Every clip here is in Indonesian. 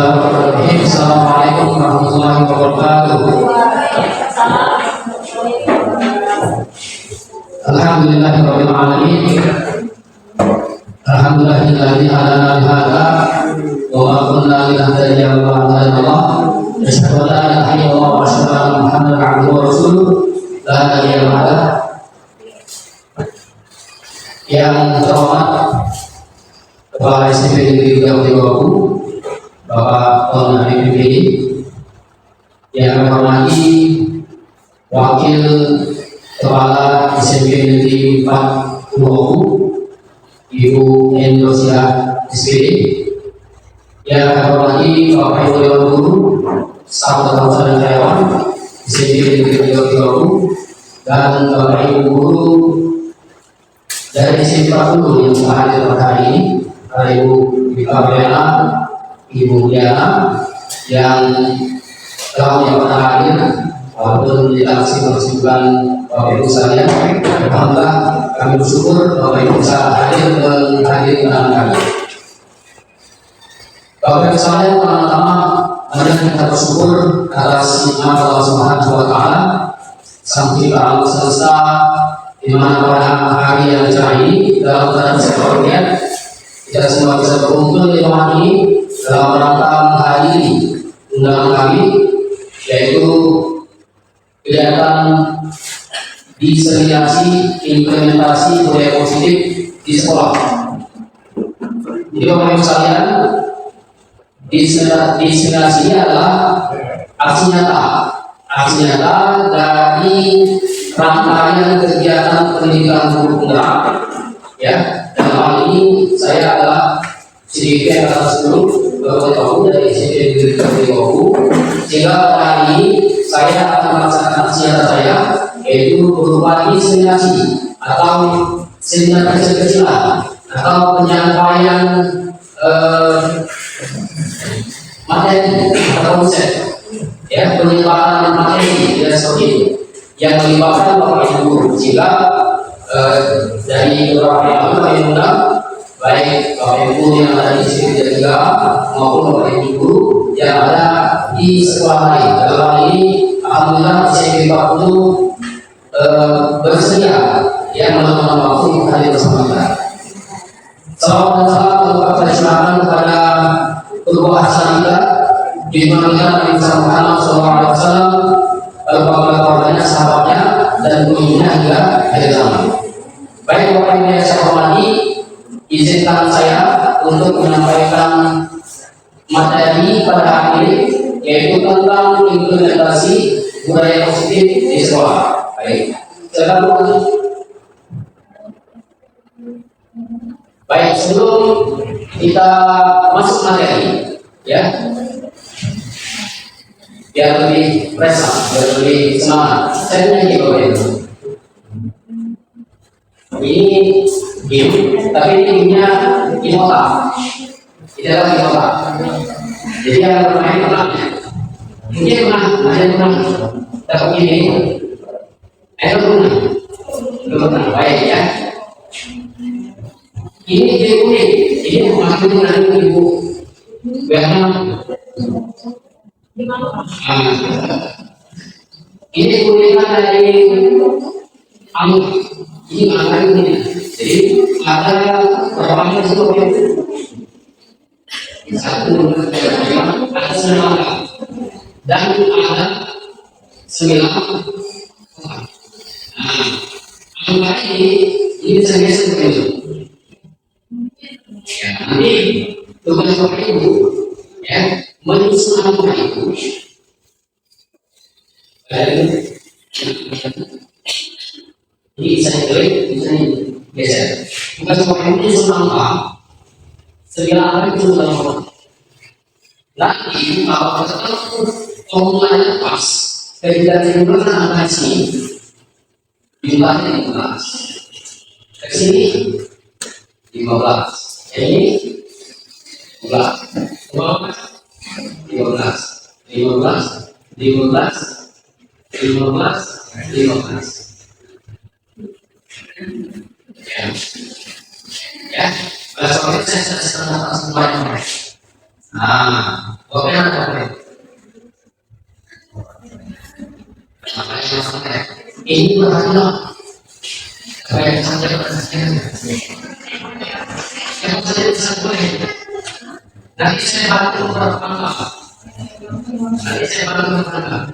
Bismillahirrahmanirrahim. Assalamualaikum warahmatullahi wabarakatuh. Alhamdulillahirabbil alamin. Alhamdulillahilladzi hadana li hadza wa ma kunna linahtadiya lawla an hadana Allah. Asyhadu an la ilaha illallah wa asyhadu anna Muhammadan abduhu wa rasuluh. La nabiyya ba'da. Yang terhormat Kepala STP Negeri Gautiwaku, Bapak Tony BPD, yang kami hormati Wakil Kepala SMP Negeri 4 Gautiwaku, Ibu Endrosia SPD, yang kami hormati Bapak Ibu Dewan Guru, staf Tata dan Karyawan SMP Negeri Gautiwaku, dan Bapak Ibu Guru dari SMP 40 yang telah hadir pada hari ini. Ibu Gabriela, Ibu Diana yang telah menyempatkan hadir walaupun tidak kesibukan Bapak Ibu sekalian. Alhamdulillah kami bersyukur Bapak Ibu bisa hadir dan hadir dengan kami. Bapak Ibu sekalian, pertama-tama mari kita bersyukur atas nikmat Allah Subhanahu wa taala Sang Pencipta alam semesta, di mana pada hari yang cerah ini dalam keadaan sepertian kita semua bisa berkumpul di rumah ini dalam rangka menghadiri undangan kami, yaitu kegiatan diseminasi implementasi budaya positif di sekolah. Jadi Bapak Ibu sekalian, diseminasi ini adalah aksi nyata dari rangkaian kegiatan pendidikan guru penggerak. Ya, dalam hal ini saya adalah sedikit atas dulu Bapak dari SMP Negeri Gautiwaku, sehingga pada hari ini saya akan melaksanakan aksi nyata saya, yaitu berupa inseminasi atau seminar kecil-kecilan atau penyampaian materi atau konsep, ya, penyebaran materi dan seperti itu yang melibatkan Bapak Ibu guru, sehingga dari beberapa yang lalu kami undang baik Bapak Ibu yang ada di sini juga maupun Bapak Ibu guru yang ada di sekolah lain. Dalam hal ini alhamdulillah SMP 40 bersedia yang meluangkan waktu untuk hadir bersama kita. Salam dan salam telah kita serahkan kepada kedua hasan kita, di mana Nabi Muhammad SAW, keluarganya, sahabatnya, dan pengikutnya hingga akhir zaman. Baik Bapak Ibu yang saya hormati, izinkan saya untuk menyampaikan materi pada hari ini, yaitu tentang implementasi budaya positif di sekolah. Baik, silakan Bu. Baik, sebelum kita masuk materi, ya, biar lebih fresh, biar lebih semangat, saya punya Bapak Ibu. Ini game, tapi timnya Imota. Ini adalah Imota. Jadi yang bermain menangnya. Mungkin pernah, ada yang pernah dapat ini. Ada pernah, belum pernah. Baik ya. Ini game unik. Ini makin nanti ibu. Vietnam. Ini kuliah dari Amur. Ini makanya ini. Jadi ada beberapa yang seperti itu. Satu, ada 9 dan ada 9. Nah, angka ini biasanya seperti itu. Ya, nanti tugas Bapak Ibu, ya, menyusun angka itu. Ini bisa diklik, bisa geser. Tugas Bapak Ibu menyusun angka. 9 angka itu sudah lama. Nanti kalau kita formulanya pas, ketika jumlah angka sini, jumlahnya 15. Ke sini 15. Ini 15. 15. 15. Ya, soalnya saya semuanya. Nah, Bagaimana caranya? Makanya ini berhati-hati. Supaya sampai pada yang saya bisa boleh. Nanti saya bantu berapa? Nanti saya bantu berapa?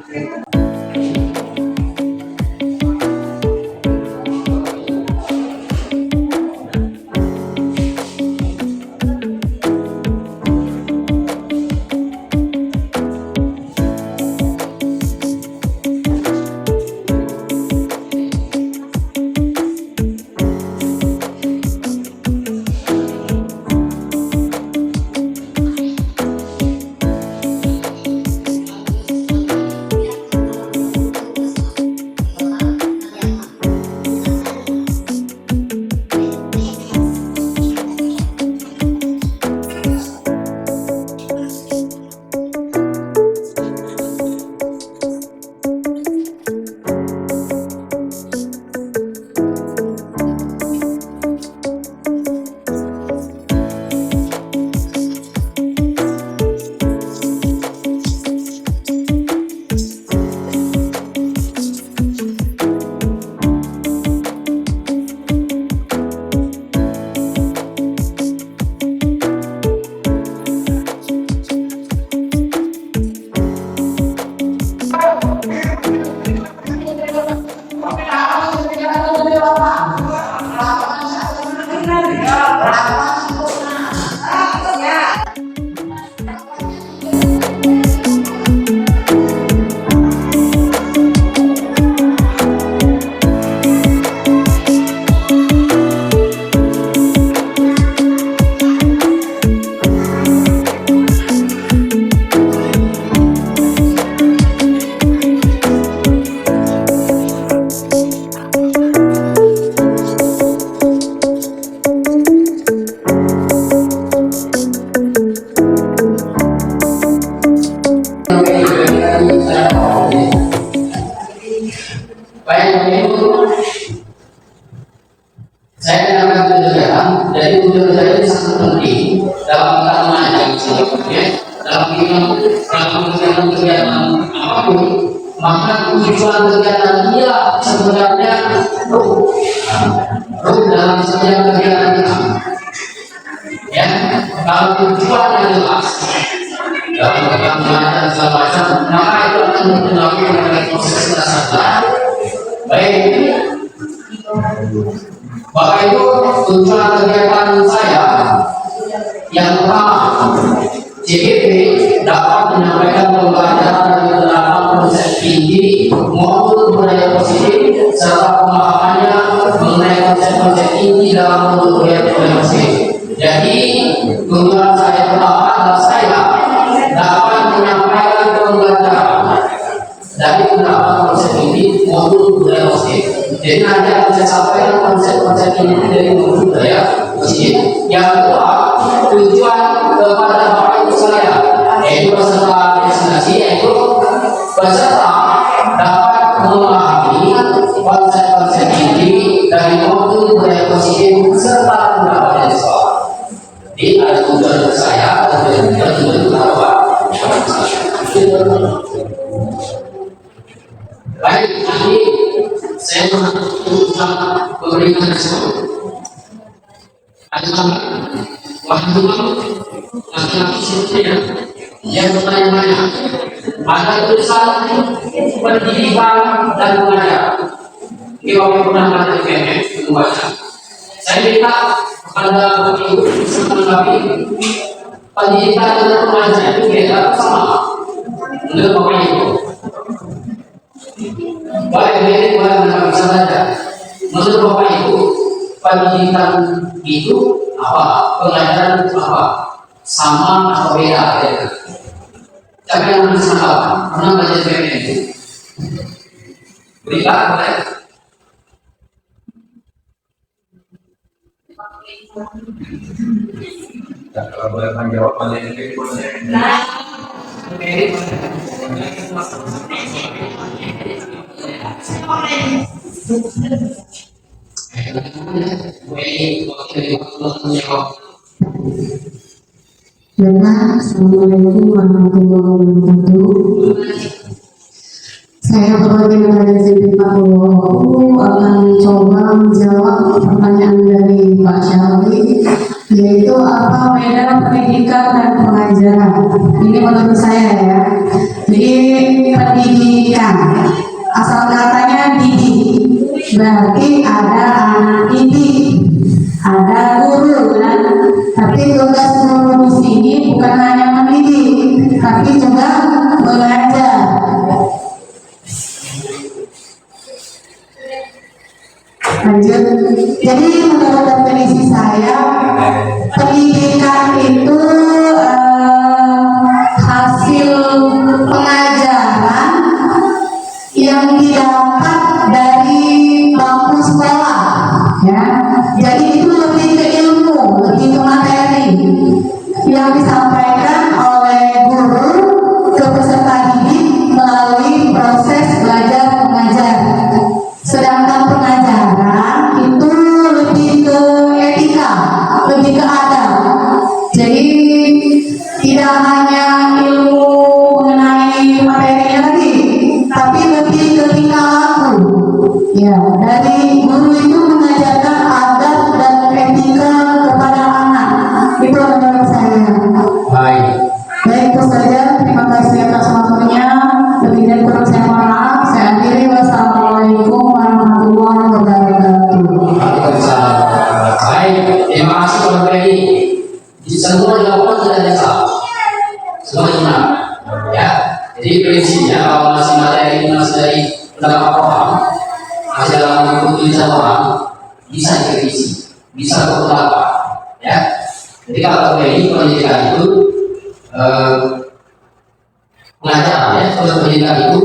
Saya akan tunjukkan dari tujuan saya ini sangat penting dalam kita mengajar, dalam kegiatan apapun, maka tujuan kegiatan dia sebenarnya roh dalam setiap kegiatan kita. Ya, kalau tujuannya jelas dalam kegiatan mengajar segala macam, maka itu akan mempengaruhi pada proses dasar. Baik. Maka itu tujuan kegiatan saya yang pertama, CGP dapat menyampaikan pembelajaran dari 8 konsep inti maupun budaya positif serta pemahamannya mengenai konsep-konsep inti dalam budaya positif. Jadi tujuan saya pertama adalah saya dapat menyampaikan pembelajaran dari beberapa konsep inti maupun budaya positif. Jadi nanti akan saya sampaikan konsep-konsep ini dari budaya positif. Yang kedua, tujuan kepada Bapak Ibu sekalian, yaitu peserta presentasi, yaitu peserta dapat memahami konsep-konsep inti dari maupun budaya positif serta pendapat dari sekolah. Jadi ada tujuan saya, tujuan apa? Baik, nanti saya memberikan respon. Ada laki-laki seterusnya yang bertanya-tanya. Ada tulisan pendidikan dan mengajar. Ini waktu pernah baca di PNS membaca. Saya minta kepada Ibu menanggapi pendidikan dan mengajar itu beda sama. Menurut Bapak Ibu. Baik, ini boleh bisa saja. Menurut Bapak Ibu, pendidikan itu apa? Pengajaran itu apa? Sama atau beda? Ya? Siapa yang bisa apa? Pernah belajar PNS itu? Berikan boleh? Kalau boleh menjawab pertanyaan ini boleh. Ya Pak, Assalamualaikum warahmatullahi wabarakatuh. Saya sebagai Presiden Pak Purwoku akan coba menjawab pertanyaan dari Pak Syarwi, yaitu apa beda pendidikan dan pengajaran. Ini menurut saya ya. Jadi pendidikan, asal katanya didik, berarti ada anak didik, ada guru kan. Tapi tugas guru di sini bukan hanya mendidik, tapi juga belajar. Lanjut. Jadi menurut definisi saya, pendidikan itu hasil pengajaran yang didapat dari bangku sekolah, ya. Jadi itu lebih ke ilmu, lebih ke materi yang disampaikan oleh guru ke peserta didik melalui proses belajar mengajar. Sedangkan pengajaran itu lebih ke etika, lebih ke adab. Jadi tidak hanya ilmu mengenai materinya lagi, tapi lebih ke tingkah laku. Ya, dari guru itu mengajarkan adab dan etika kepada anak. Itu menurut saya. Baik. Baik, itu saja. Terima kasih atas waktunya. Lebih dan kurang saya mohon maaf. Saya akhiri. Wassalamualaikum warahmatullahi wabarakatuh. Waalaikumsalam. Baik, terima kasih Pak Freddy. Semua dilakukan tidak ada salah. Semua benar. Ya. Jadi prinsipnya kalau masih materi itu masih dari pendapat orang, masih dalam bentuk tulisan orang, bisa direvisi, bisa berpendapat. Ya. Jadi kalau Pak Freddy pendidikan itu pengajaran ya, proses pendidikan itu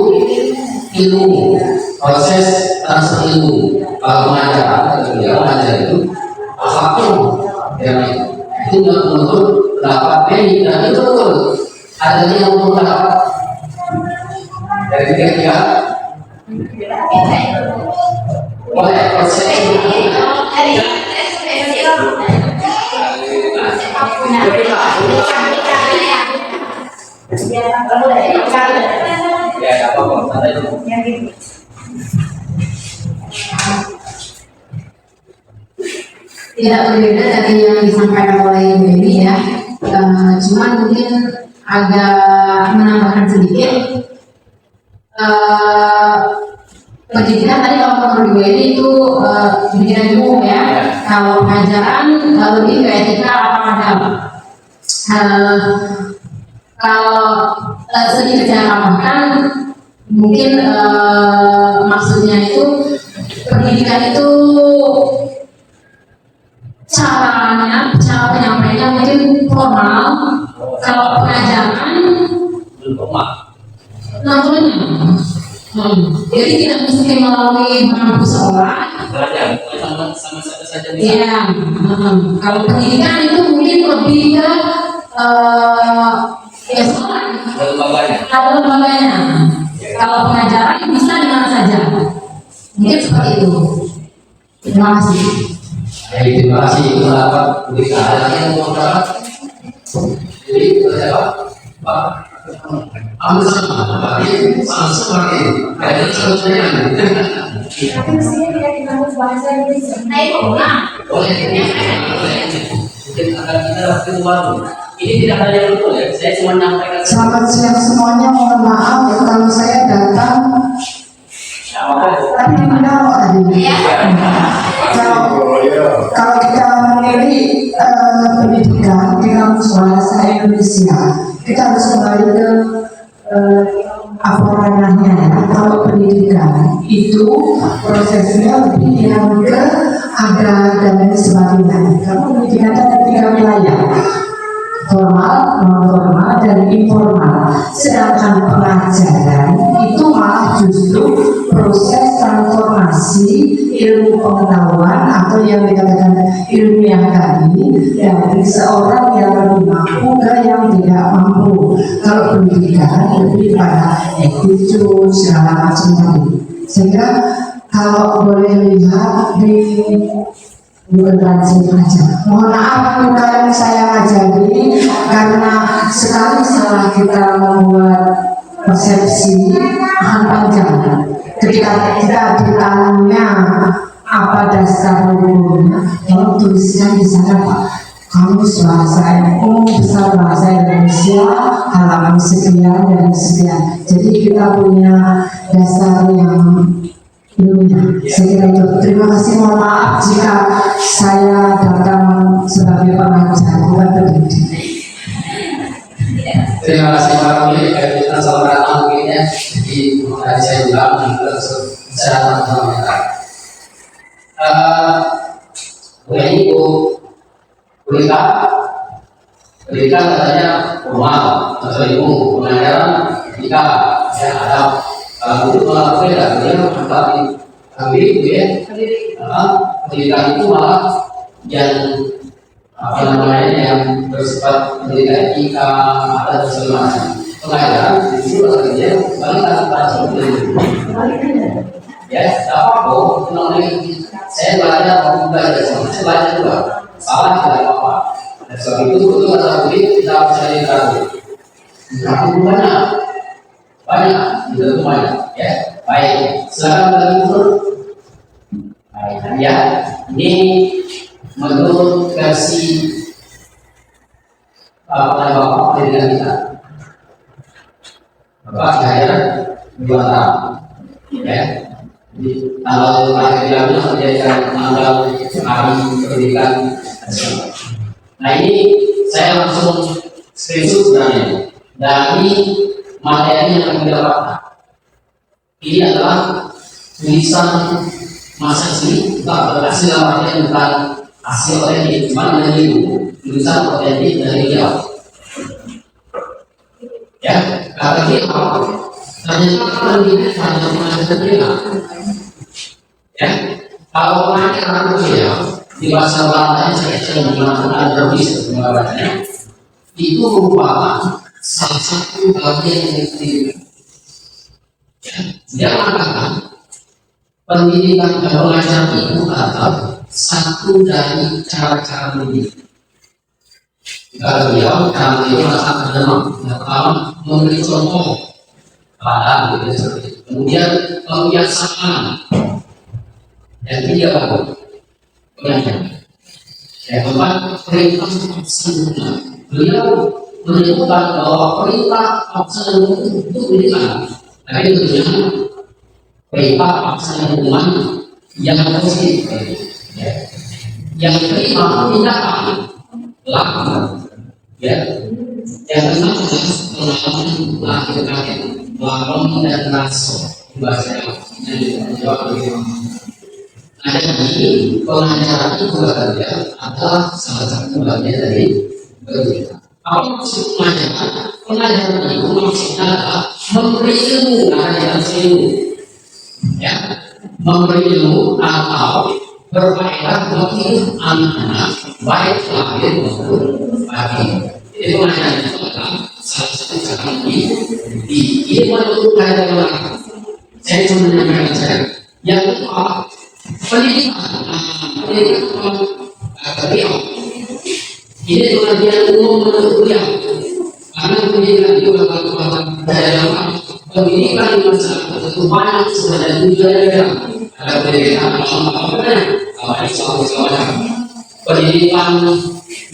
ilmu, proses transfer ilmu. Kalau pengajaran, pengajar itu apapun yang itu menurut pendapat Benny dan itu betul. Ada yang menurut pendapat dari ketiga boleh proses ya apa-apa. Tidak berbeda dari yang disampaikan oleh Ibu Eni ya. Cuman mungkin agak menambahkan sedikit. Pendidikan tadi kalau menurut Ibu Eni itu pendidikan umum ya. Kalau pengajaran lebih ke etika apa adab. Kalau sedikit saya tambahkan, mungkin maksudnya itu pendidikan itu cara penyampaiannya mungkin formal. Kalau pengajaran namanya jadi tidak mesti melalui bangku sekolah. sama saja. Iya. Kalau pendidikan itu mungkin lebih ke ya sekolah. Ada lembaganya. Kalau pengajaran bisa di mana saja. Mungkin seperti itu. Terima kasih. Baik, terima kasih pendapat Budita. Ada lagi yang mau berpendapat? Jadi, siapa? Pak. Ambil sama. Langsung lagi. Kayaknya sebetulnya. Tapi mestinya tidak ditanggung bahasa Indonesia. Boleh. Mungkin akan kita waktu baru. Ini tidak ada yang betul ya. Saya cuma menyampaikan. Selamat siang semuanya. Mohon maaf ya kalau saya datang tapi tidak tadi. Kalau kita memilih pendidikan di kampus bahasa Indonesia, kita harus kembali ke apa ranahnya ya. Kalau pendidikan itu prosesnya lebih yang ke agama dan sebagainya. Karena pendidikan ada 3 wilayah, formal, non formal, dan informal. Sedangkan pengajaran itu malah justru proses transformasi ilmu pengetahuan atau yang dikatakan ilmiah tadi dari seorang yang lebih mampu ke yang tidak mampu. Kalau pendidikan lebih pada attitude segala macam tadi. Sehingga kalau boleh lihat di bukan translate aja. Mohon maaf bukan saya ngajari, karena sekali salah kita membuat persepsi akan panjang. Ketika kita ditanya apa dasar hukumnya, tolong tuliskan di sana Pak. Kamus bahasa umum besar bahasa Indonesia halaman sekian dan sekian. Jadi kita punya dasar yang ilmiah. Saya kira itu. Terima kasih. Mohon maaf jika saya datang sebagai pengajar bukan pendidik. Terima kasih Pak Ruli. Kita selamat datang mungkin ya. Jadi tadi saya ulang secara fundamental. Ini berita katanya formal atau ilmu pengajaran ketika ya ada itu malah berbeda, dia ambil gitu ya. Pendidikan itu malah yang apa namanya yang bersifat pendidikan etika ada segala macam. Pengajaran itu adalah dia balik ya, apa saya belajar saya belajar juga salah tidak apa-apa. Dan sebab itu kata beliau kita bisa dikatakan berapa banyak tidak banyak ya. Baik, silakan lagi usul. Baik ya, ini menurut versi Bapak pendidikan kita. Bapak saya 2 tahun ya. Di tanggal terakhir menjadikan tanggal hari pendidikan nasional. Nah ini saya langsung screenshot sebenarnya dari materi yang kami dapatkan. Ini adalah tulisan masa sini, kita berhasil materi tentang hasil otentik, cuma dari itu tulisan otentik dari dia. Ya, kata dia apa? Ternyata pendidik hanya mengajar dia. Ya, kalau mengajar dia di bahasa Belanda saya menggunakan agrobis penggambarannya itu merupakan salah satu bagian dari pendidikan. Dia mengatakan pendidikan pengajaran itu adalah satu dari cara-cara mendidik. Kalau beliau cara beliau sangat dalam, pertama memberi contoh pada kemudian kebiasaan yang tidak bagus. Yang keempat, perintah absolutnya. Beliau menyebutkan bahwa perintah absolut itu pendidikan. Tapi tentunya perintah absolut yang positif. Yang kelima, tindakan lakukan. Ya. Yang keenam, pengalaman lahir melakukan dan rasul bahasa yang dijawab ada di pengajaran itu saja adalah salah satu bagian dari pendidikan. Apa maksud pengajaran? Pengajaran itu maksudnya adalah memberi ilmu ajaran ilmu, ya, memberi ilmu atau berfaedah bagi anak-anak baik lahir maupun batin. Jadi pengajaran itu adalah salah satu cara ini menurut pengajaran. Saya cuma menyampaikan saja. Yang kedua, pendidikan beliau ini pengajian umum menurut beliau karena pendidikan itu adalah dalam pendidikan di masyarakat itu banyak sebenarnya tujuannya ada pendidikan pendidikan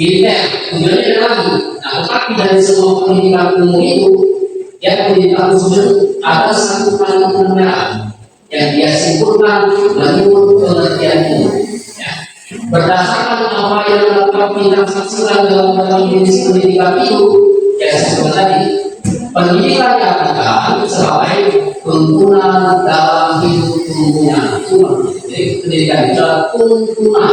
militer tujuannya lagi. Nah tetapi dari semua pendidikan umum itu ya pendidikan khusus ada satu penilaian yang dia simpulkan menurut pengertian ini. Ya. Berdasarkan apa yang dapat kita saksikan dalam jenis pendidikan itu, ya seperti tadi, pendidikan diartikan sebagai tuntunan dalam hidup tuntunan. Jadi pendidikan itu adalah tuntunan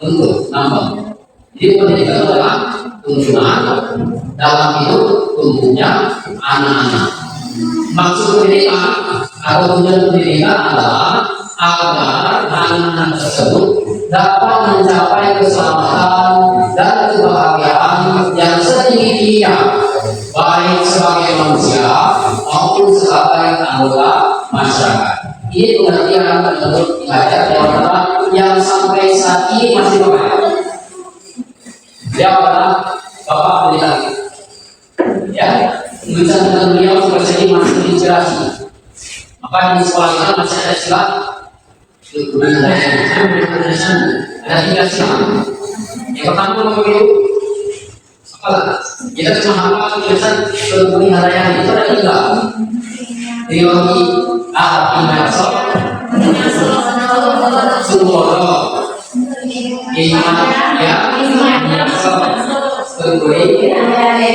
untuk nambah. Jadi pendidikan itu adalah tuntunan dalam hidup tuntunya anak-anak. Maksud pendidikan atau tujuan pendidikan adalah agar anak-anak tersebut dapat mencapai keselamatan dan kebahagiaan yang setinggi-tingginya, baik sebagai manusia maupun sebagai anggota masyarakat. Ini pengertian menurut Ihajat yang adalah yang sampai saat ini masih bermain? Dia adalah Bapak Pendeta. Ya, tulisan beliau sampai saat ini masih terinspirasi. Maka di sekolah kita masih ada istilah ada 3 istilah. Yang pertama itu apa? Kita cuma hafal tulisan pemeliharaan itu ada 3. Teologi iman Sumono iman ya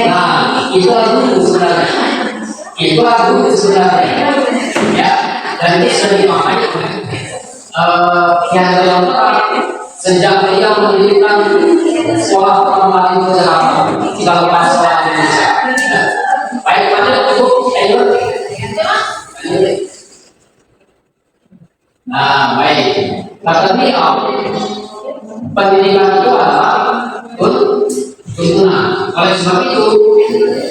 nah itu aku sebenarnya ya dan ini sudah dimaknai yang kedua sejak dia mendirikan sekolah pertama di Jakarta kita lepas sekolah Indonesia baik pada itu nah baik kata beliau pendidikan itu adalah tuntunan. Oleh sebab itu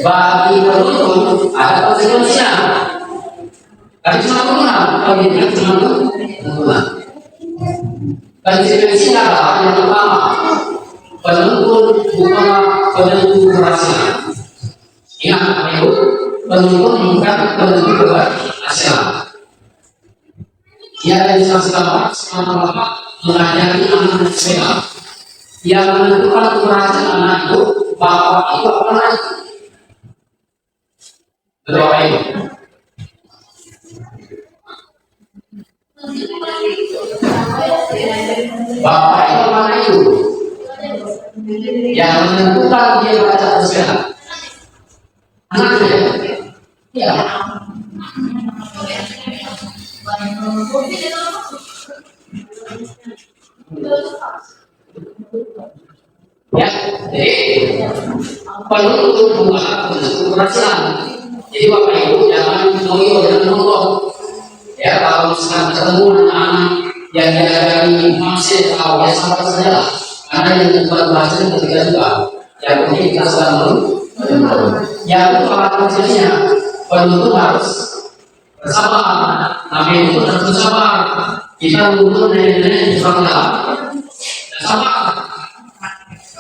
bagi penuntut ada konsekuensinya. Tapi cuma tuntunan, pendidikan cuma tuntunan. Konsekuensinya adalah yang pertama penuntut bukanlah penentu keberhasilan. Ingat itu penuntut bukan penentu keberhasilan. Ia ada disaksikan selama mengajari anak sepeda yang menentukan keberhasilan anak itu bapak itu apa lagi? Berdoa itu. Bapak itu mana itu? Yang menentukan dia baca sepeda. Anaknya, ya. Ya, jadi penuntut bukan penuntut keberhasilan. Jadi bapak ibu jangan menunggu dan menunggu. Ya kalau misalkan ketemu anak-anak yang dari masih tahu ya sama saja lah. Karena yang membuat berhasil ketika juga. Yang penting kita selalu menunggu. Yang itu alat kecilnya penuntut harus bersabar. Nabi itu harus bersabar. Kita menunggu nenek-nenek di surga. Sama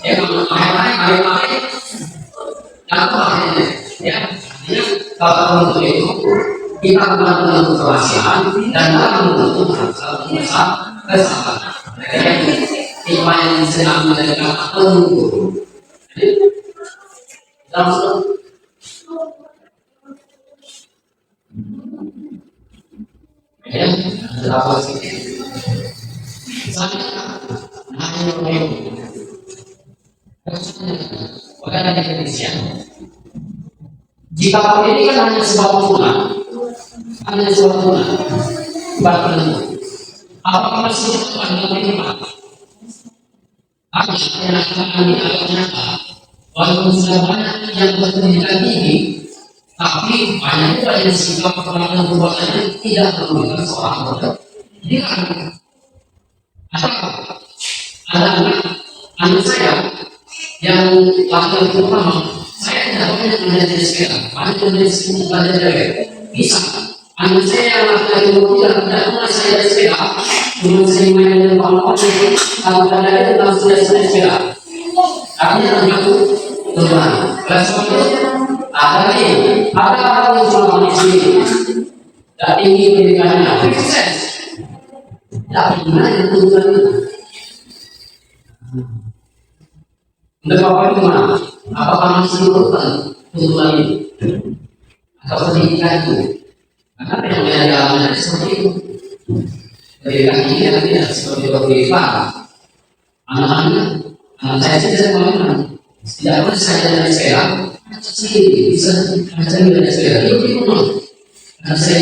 ya main-main apa ya kalau untuk itu kita bukan untuk kerahasiaan dan kita untuk kesabaran iman yang sedang mendekat menunggu langsung ya berapa sih bukan ada Indonesia. Jika pendidikan hanya sebuah tuntunan, bukan penentu. Apakah masih itu anda menerima? Hanya kenyataan di alam nyata, walaupun sudah banyak yang berpendidikan tinggi, tapi banyak juga yang sikap perbuatan perbuatannya tidak merugikan seorang pendidikan. Ada anak saya yang laki-laki pertama, saya tidak banyak belajar sepeda, banyak belajar cewek. Bisa, anak saya yang laki-laki tidak pernah saya belajar sepeda, cuma saya main dengan kawan-kawan, kalau belajar langsung belajar sepeda. Artinya anakku teman, ada orang yang cuma manusia, tidak tinggi pendidikannya, sukses. Tapi gimana yang tuntutan itu? Untuk bapak itu mana? Apakah masih diperlukan tuntutan ini? Atau pendidikan itu? Karena yang ada dalamnya seperti itu. Pendidikan ini tidak seperti pendidikan. Anak saya sih saya pengalaman. Tidak pernah saya dari sepeda, sendiri bisa belajar dari sepeda. Itu di rumah. Karena saya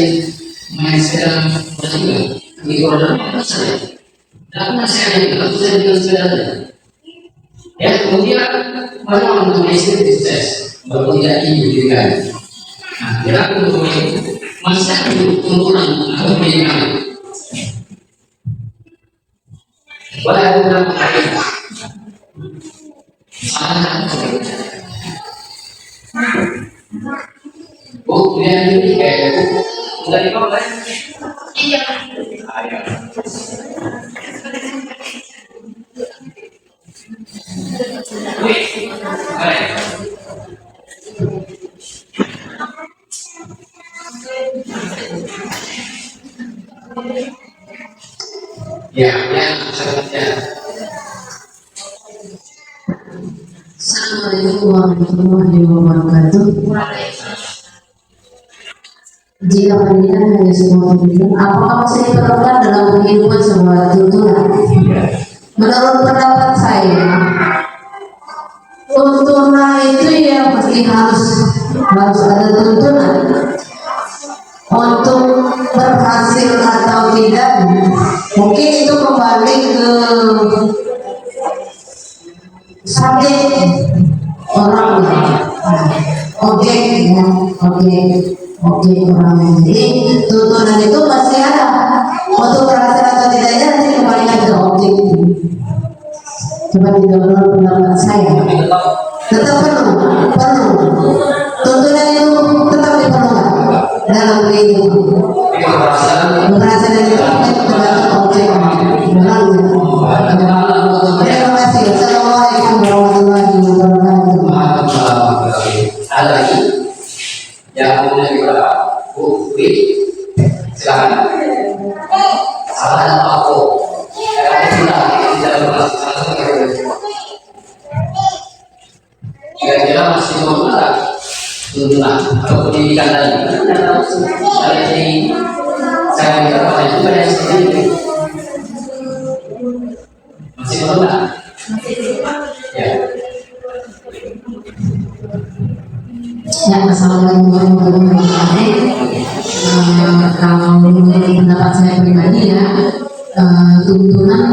main sepeda juga. Di koridor apa saja. Dan saya dengan sepeda. Ya kemudian banyak orang istri sukses, walaupun tidak pendidikan. Nah, kita untuk masa tuntunan atau pendidikan. Boleh aku bilang apa? Bu, yang ini kayak udah di bawah. Iya. Ya, selanjutnya. Assalamualaikum warahmatullahi wabarakatuh. Jika pendidikan hanya sebuah tujuan, apakah masih diperlukan dalam kehidupan sebuah tuntunan? Menurut pendapat saya, tuntunan itu ya pasti harus ada tuntunan untuk berhasil atau tidak. Mungkin itu kembali ke subjek orang, objek ya, objek orang. Jadi tuntunan itu pasti ada. Untuk berhasil atau tidaknya nanti kembalikan ke objek itu. Coba menurut pendapat saya tetap perlu. Tuntunan itu tetap diperlukan dalam kehidupan. Keberhasilan itu tergantung objek orang. Terima kasih. Assalamualaikum warahmatullahi wabarakatuh. Ada lagi yang punya juga bukti silakan. Salah ada apa? Kira-kira masih mau tuntunan atau pendidikan tadi. Saya berkata juga yang seperti itu. Masih mau ya. Ya, assalamualaikum warahmatullahi wabarakatuh. Kalau menurut pendapat saya pribadi ya, tuntunan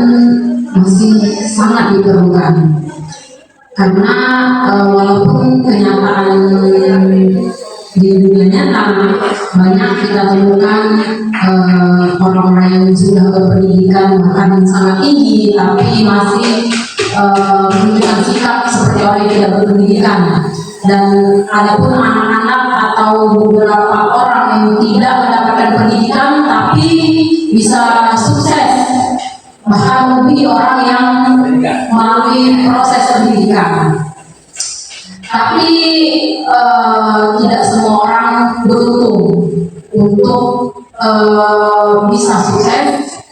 masih sangat diperlukan karena walaupun kenyataan di dunia nyata banyak kita temukan orang-orang yang sudah berpendidikan bahkan sangat tinggi tapi masih menunjukkan sikap seperti orang yang tidak berpendidikan. Dan adapun anak-anak atau beberapa orang yang tidak mendapatkan pendidikan tapi bisa sukses bahkan lebih orang yang melalui proses pendidikan. Tapi tidak semua orang beruntung untuk bisa sukses,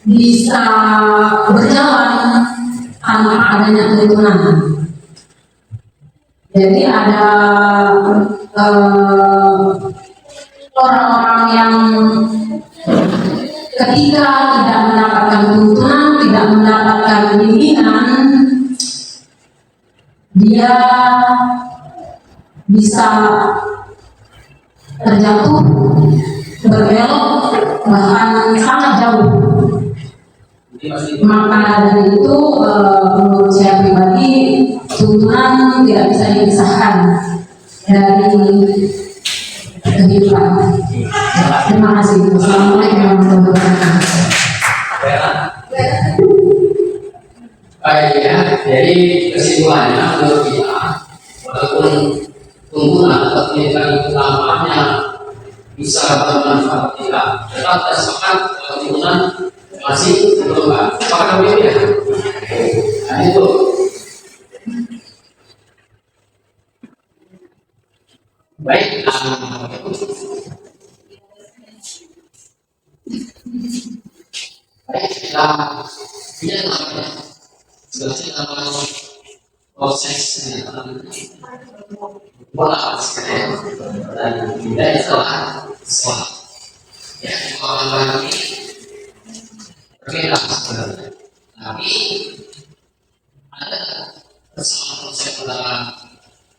bisa berjalan tanpa adanya tuntunan. Jadi ada orang-orang yang ketika tidak mendapatkan tuntunan, tidak mendapatkan bimbingan, dia bisa terjatuh, berbelok, bahkan sangat jauh. Maka dari itu menurut saya pribadi tuntunan tidak bisa dipisahkan dari kehidupan. Terima kasih. Assalamualaikum warahmatullahi wabarakatuh. Baik ya, jadi kesimpulannya menurut kita, walaupun tuntunan atau pendidikan itu tampaknya bisa bermanfaat tidak, tetap tersekat tuntunan masih diperlukan. Apakah begitu ya? Nah itu. Baik. Baik, kita selesai proses bola dan tidak salah soal. Ya, kalau ini berbeda sebenarnya, tapi ada persoalan konsep antara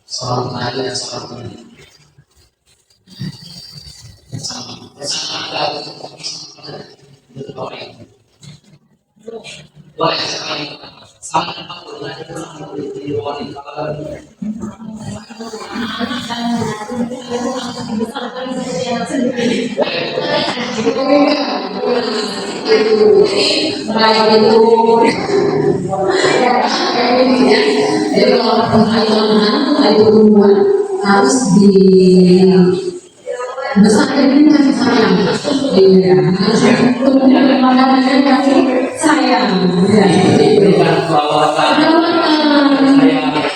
seorang penanya dan seorang pendidik. Bersama ada untuk orang boleh sekali sama apa di luar ini baik itu jadi kalau perkaitan itu hubungan harus di besar ini kasih sayang, iya kasih sayang,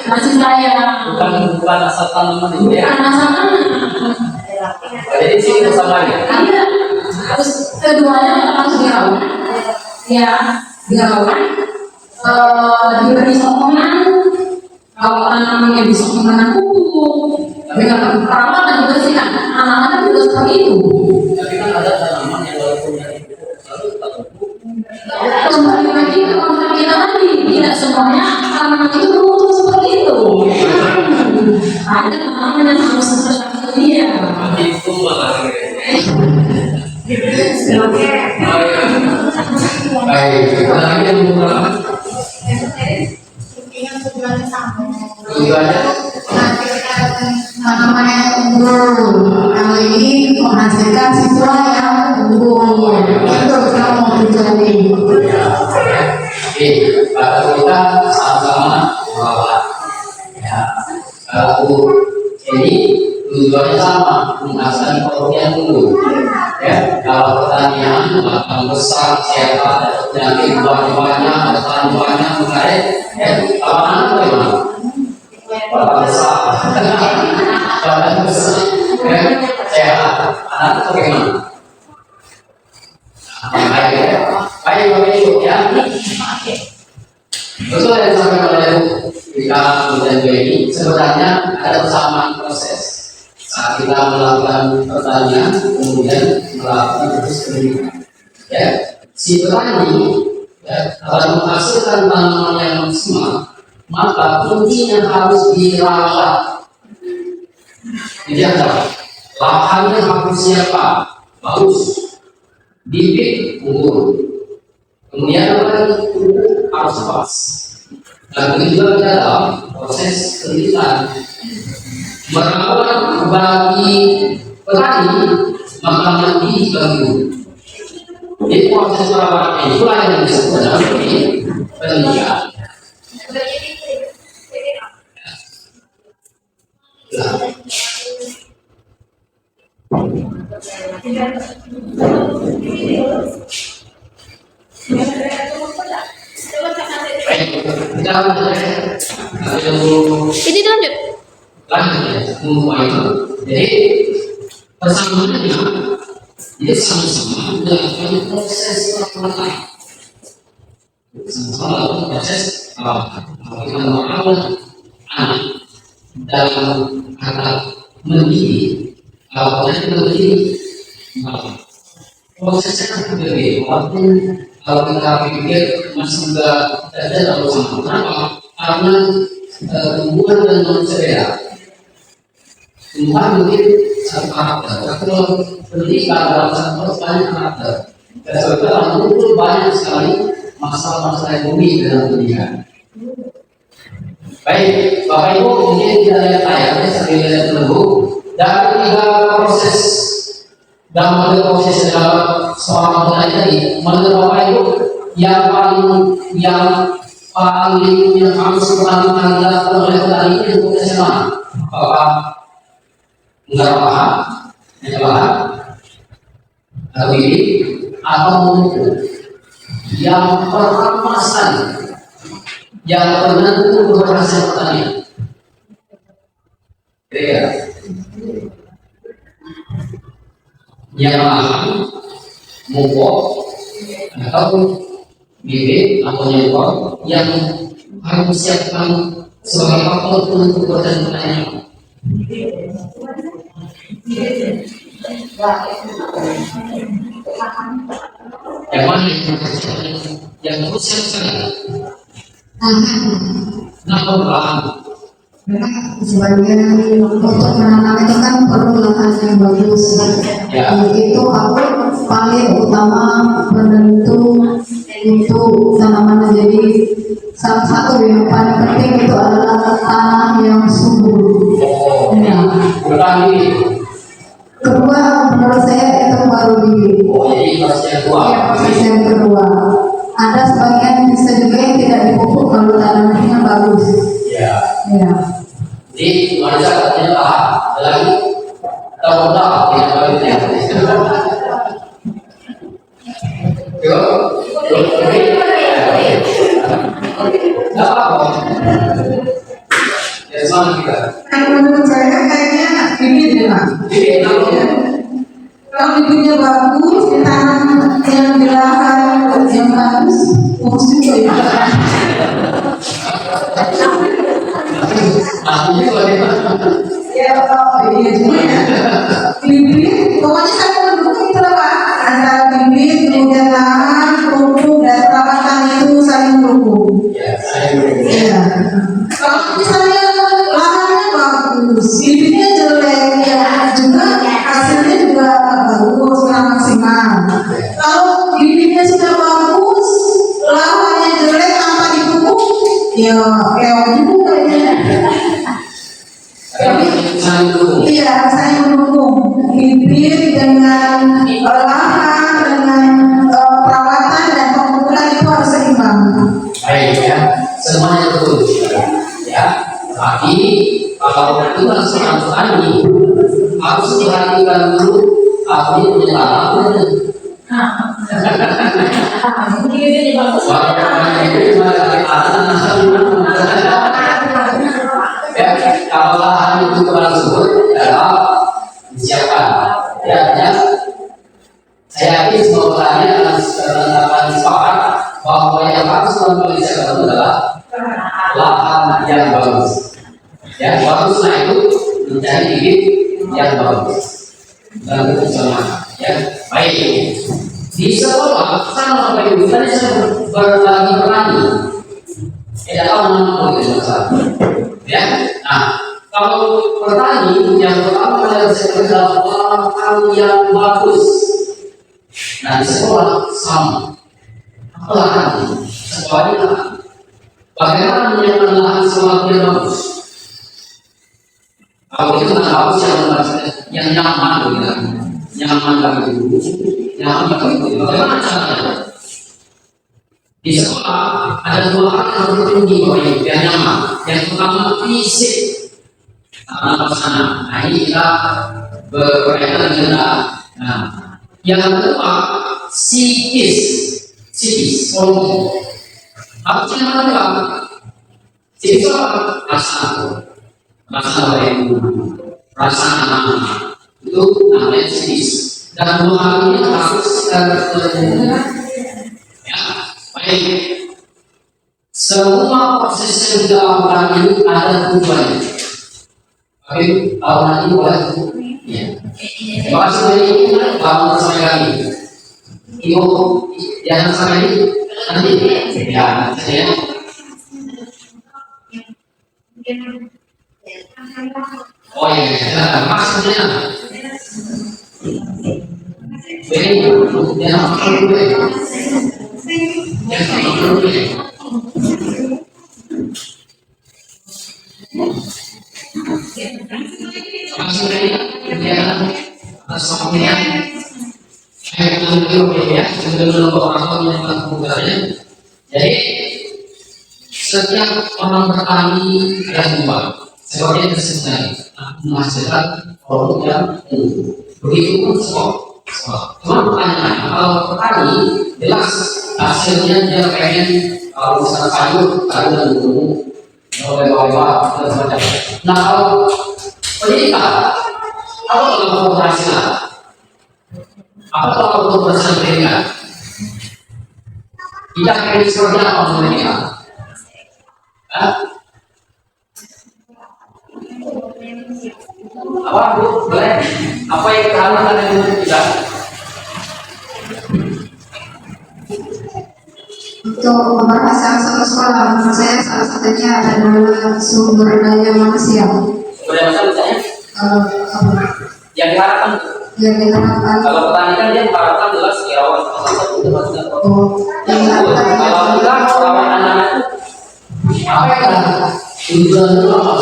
kasih sayang, bukan asal tanaman itu ya. bukan asal tanaman. Jadi sini sama ya. Iya, harus keduanya harus dirawat. ya dilakukan diberi sokongan, kalau tanamannya bisa sokongan pupuk dengan perawat dan dibersihkan, anak-anak juga seperti itu. Tapi kan ada tanaman yang walaupun dari pupuk selalu tetap pupuk. Kembali lagi ke konsep kita tadi, tidak semuanya tanaman itu beruntung seperti itu. Ada tanaman yang harus sesuai dia. Itu malah. Baik, kita lagi yang berapa? Tujuannya tanaman yang unggul. Kalau ini menghasilkan siswa yang unggul. Itu kita mau tujuan ini. Oke, kalau kita sama-sama merawat. Ya, kalau ini tujuannya sama, menghasilkan produk yang unggul. Ya, kalau pertanian akan besar, sehat, penyakit banyak, ada banyak mengaret. Ya, kalau anak bagaimana? Kalau besar, kalau besar, ya, sehat, anak bagaimana? Baik, Bapak Ibu ya. Betul yang disampaikan oleh kita kemudian ini sebenarnya ada persamaan proses. Saat kita melakukan pertanian, kemudian melakukan proses pendidikan. Ya, si petani dalam menghasilkan tanaman yang maksimal, maka kuncinya harus dirawat. Dijaga, lahannya harus siapa? Bagus, bibit unggul. Kemudian apa lagi? Pupuk harus pas. Dan begitu juga dalam proses pendidikan. Merawat bagi petani maka mandi bagi guru. Jadi proses perawatan itulah yang disebut dengan pendidikan. Ini lanjut. Lanjut ya, itu. Jadi persamaannya, jadi sama-sama melakukan proses perawatan. Sama-sama melakukan proses perawatan. Kita merawat anak dalam kata mendidik. Kalau proses mendidik, prosesnya kan berbeda. Walaupun kalau kita pikir masih tidak ada kalau sama. Kenapa? Karena tumbuhan dan manusia beda. Tumbuhan mungkin satu karakter. Kalau pendidikan dalam satu proses banyak karakter. Dan sebetulnya muncul banyak sekali masalah-masalah yang rumit dalam pendidikan. Baik, Bapak Ibu, mungkin kita lihat layarnya sambil lihat dulu. Dari tiga proses dalam proses dalam seorang petani tadi, menurut Bapak Ibu yang harus pertama dilakukan oleh petani itu prosesnya mana? Bapak enggak paham, atau ini atau memupuk? Yang pertama sekali yang penentu keberhasilan pertanian. Ya. Yang paham, mupuk atau bibit atau nyempor yang harus siapkan sebagai faktor penentu keberhasilan pertanian. Yang mana yang harus siapkan? Kenapa lahan? Sebagian untuk menanam itu kan perlu lahan yang bagus. Ya. Itu aku paling utama penentu itu tanaman menjadi salah satu yang paling penting itu adalah tanah yang subur. Ya. Bertani. Kedua menurut saya itu baru bibit. Jadi proses yang kedua. Ya, proses yang kedua. Ada sebagian bisa juga yang tidak dipupuk kalau tanamannya bagus. Ya. Ya. Jadi manusia katanya tahan. Ada lagi tahu tidak balik ya. Tidak apa-apa. Ya sama kita. Menurut saya kayaknya bibit ya Pak. Jadi Kalau bibitnya bagus, ditanam yang di lahan yang yang bagus, fokus juga ya. Artinya bagaimana? Ya, iya juga ya. Bibit, pokoknya saya mendukung itu lah Pak. Antara bibit, kemudian lahan, pupuk, dan perawatan itu saling mendukung. Ya, saya berdua. Iya. Kalau misalnya lahannya bagus, bibitnya jelek, ya juga hasilnya juga nggak bagus, kurang maksimal. Kalau bibitnya sudah bagus, lahannya jelek tanpa dipupuk, ya keok juga ya. Saling dukung. Iya, saya mendukung bibit dengan lahan, dengan perawatan dan pemupukan itu harus seimbang. Baik ya, semuanya betul. Ya, tapi kalau itu kan seorang petani harus diperhatikan dulu apa yang menyelam. Ya, kalau lahan itu kurang subur, dalam disiapkan. Ya, saya yakin semua petani akan sepakat bahwa yang harus disiapkan adalah lahan yang bagus. Ya, baguslah itu mencari bibit yang bagus. Dan itu sama. Ya, baik. Di sekolah sama Bapak Ibu tadi saya berbagi petani. Tidak tahu mana itu ya. Nah, kalau petani yang pertama adalah sekedar lahan yang bagus. Nah, di sekolah sama. Apa lahan? Sekolah ini lahan. Bagaimana menyiapkan lahan semakin bagus? Kalau itu bagus yang nyaman, gitu. Nyaman bagi guru, nyaman bagi guru. Bagaimana caranya? Di sekolah ada dua hal yang harus ditinggi yang nyaman. Yang pertama fisik, apa sana. Nah ini kita berkaitan dengan. Nah, yang kedua psikis, psikologi. Apa yang kedua? Psikis rasa baik, rasa aman. Itu namanya psikis. Dan dua hal ini harus kita ya. Baik, semua proses yang dilakukan ini ada tujuannya. Baik, awalnya ini boleh. Ya. Terima kasih banyak bangun bersama kami. Ibu, jangan sampai ini nanti. Ya, saya. Oh iya, maksudnya. Baik, jangan sampai. Jadi setiap orang bertani dan jual sebagai tersebut menghasilkan produk yang begitu pun sekolah. Cuma pertanyaannya, kalau petani jelas hasilnya dia pengen kalau misalnya sayur dan gunung, bawah dan sebagainya. Nah kalau pendidikan, apa kalau keberhasilan? Apa kalau keberhasilan pendidikan? Kita pengen seperti apa pendidikan? Apa Bu? Boleh? Apa yang kita lakukan dengan kita? Untuk pembahasan satu sekolah, menurut saya salah satunya adalah sumber daya manusia. Boleh misalnya? Yang diharapkan. Yang diharapkan. Kalau petani kan dia mengharapkan jelas ya awal satu itu pasti. Yang diharapkan. Kalau kita lawan anak-anak apa yang tujuan itu apa?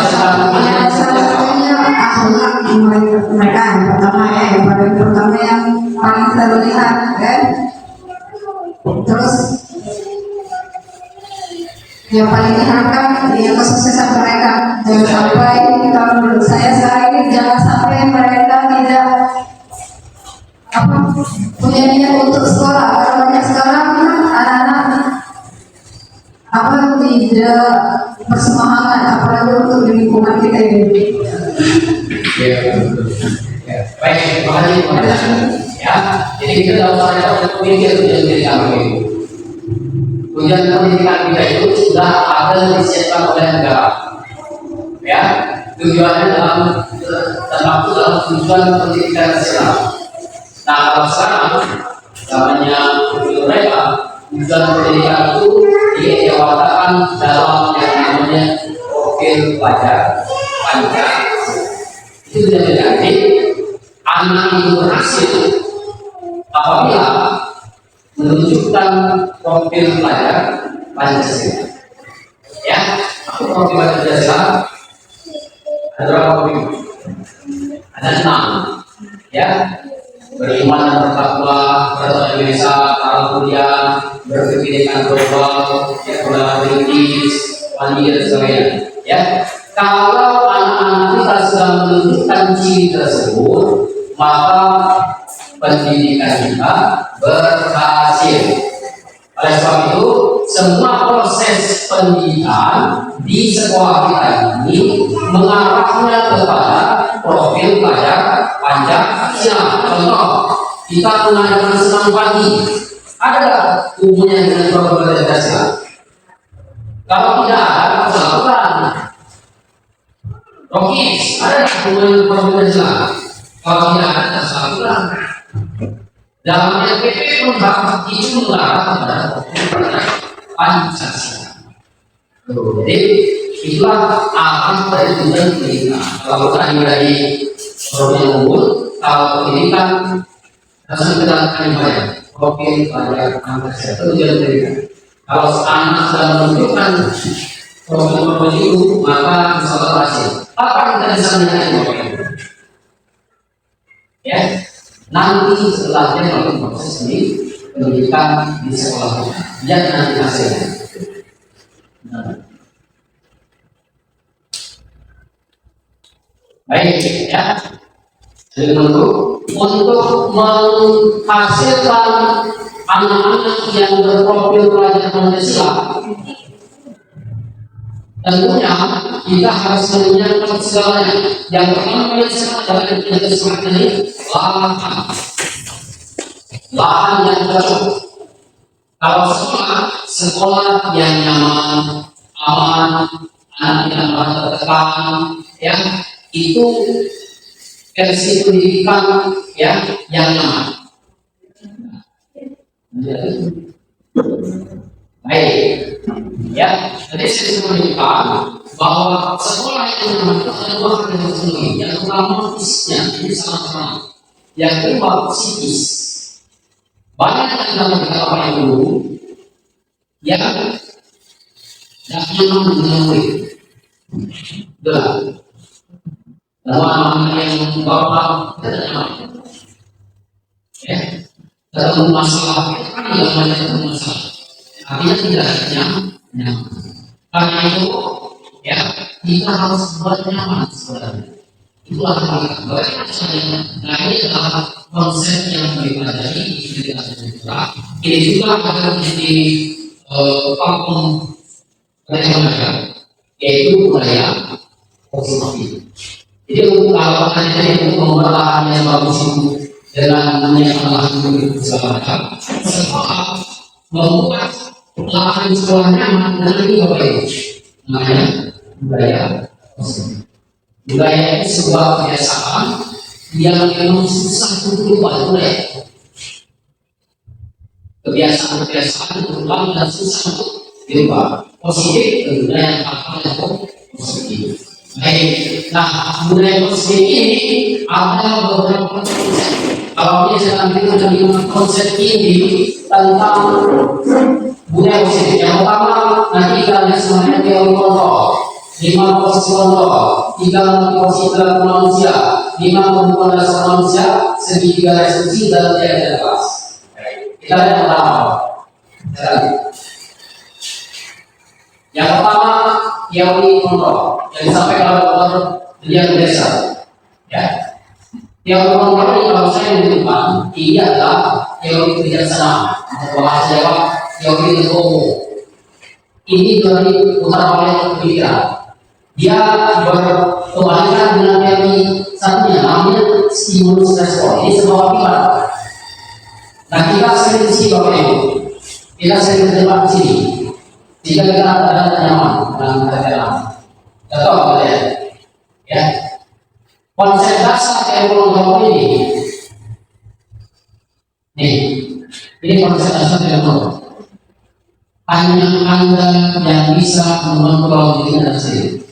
Salah satunya akhlak mereka yang pertama ya, yang pertama yang paling kita lihat kan. Terus yang paling diharapkan ya kesuksesan mereka. Jangan sampai kalau menurut saya sekarang ini jangan sampai mereka tidak punya niat untuk sekolah. Kalau banyak sekarang anak-anak tidak bersemangat apalagi untuk di lingkungan kita ini. Ya, baik, terima kasih. Ya, jadi kita dalam saya berpikir ujian pendidikan itu. Ujian pendidikan kita itu sudah ada disiapkan oleh negara. Ya, tujuannya termasuk dalam tujuan pendidikan nasional. Nah, kalau sekarang namanya mereka tujuan pendidikan itu diewatakan dalam yang namanya profil pelajar panjang. Itu sudah berarti anak itu berhasil apabila menunjukkan profil pelajar Pancasila. Ya, aku profil Pancasila ada berapa profil? Ada 6. Ya, beriman dan bertakwa, bertakwa Indonesia, taruh kuliah, berpendidikan global, ya, kritis, mandiri dan sebagainya. Ya, kalau anak-anak kita sudah menunjukkan ciri tersebut, maka pendidikan kita berhasil. Oleh sebab itu, semua proses pendidikan di sekolah kita ini mengarahnya kepada profil pelajar Pancasila. Contoh, kita mengajarkan senam pagi, ada hubungannya dengan profil Pancasila? Kalau tidak ada, kesalahan. Rokis, ada hubungan dengan profil Pancasila? Kalau tidak ada, kesalahan. Dalam LPP pun itu mengarah kepada Pancasila. Jadi itulah arah dari tujuan pendidikan. Kalau tadi dari program unggul, kalau pendidikan harus kita banyak. Oke, pada Pancasila tujuan pendidikan. Kalau anak sudah menunjukkan program itu, maka bisa berhasil. Apa yang kita bisa menilai? Ya. Nanti setelahnya melakukan proses ini pendidikan di sekolah dan nanti hasilnya. Baik ya. Jadi untuk menghasilkan anak-anak yang berprofil pelajar Pancasila, tentunya kita harus menyiapkan segalanya. Yang pertama yang kita sebutkan ini lahan yang cocok. Kalau sekolah yang nyaman, aman, anak yang merasa tertekan, ya itu versi pendidikan ya yang nyaman. Baik, ya. Jadi saya sudah menunjukkan bahwa sekolah yang nyaman itu ada dua hal yang harus dipenuhi. Yang pertama fisiknya ini sangat ramah. Yang kedua psikis. Banyak yang dalam beberapa yang dulu yang tidak nyaman dengan murid. Betul. Bahwa anak yang bapak tidak nyaman. Ya, ketemu masalah kan yang banyak ketemu masalah. Artinya tidak nyaman. Karena itu, ya kita harus buat nyaman sebenarnya. Itulah bagaimana caranya. Nah ini adalah konsep yang dipelajari di pendidikan kultural. Ini juga akan menjadi platform pendidikan, yaitu budaya positif. Jadi untuk pertanyaan untuk membuat lahan yang bagus itu dengan menyiapkan lahan untuk segala macam, sekolah membuat lahan sekolah nyaman dan ini apa itu? Namanya budaya positif. Budaya itu sebuah kebiasaan yang memang susah untuk diubah oleh kebiasaan berulang dan susah untuk diubah. Positif tentunya yang apa positif. Baik, nah budaya positif ini ada beberapa konsep. Kalau kita ambil konsep ini tentang budaya positif, yang pertama nanti kita lihat semuanya teori kontrol. 5 posisi kontrol, 3 posisi perilaku manusia, 5 kebutuhan dasar manusia, segitiga restitusi dan tiada kelas. Kita lihat yang pertama. Yang pertama teori kontrol yang disampaikan oleh Dr. Dian Desa. Ya, teori kontrol ini kalau saya menunjukkan ini adalah teori kebijaksanaan atau bahasa Jawa teori Legowo. Ini teori utara balik pemikiran. Dia berkebalikan dengan teori satunya namanya stimulus respon. Ini sebuah pikiran. Nah kita sering di sini Bapak Ibu, kita sering berdebat di sini. Jika kita tidak nyaman dalam keadaan, contoh kalian, ya konsep dasar ilmu ini konsep dasar ilmu. Hanya Anda yang bisa mengontrol diri Anda sendiri.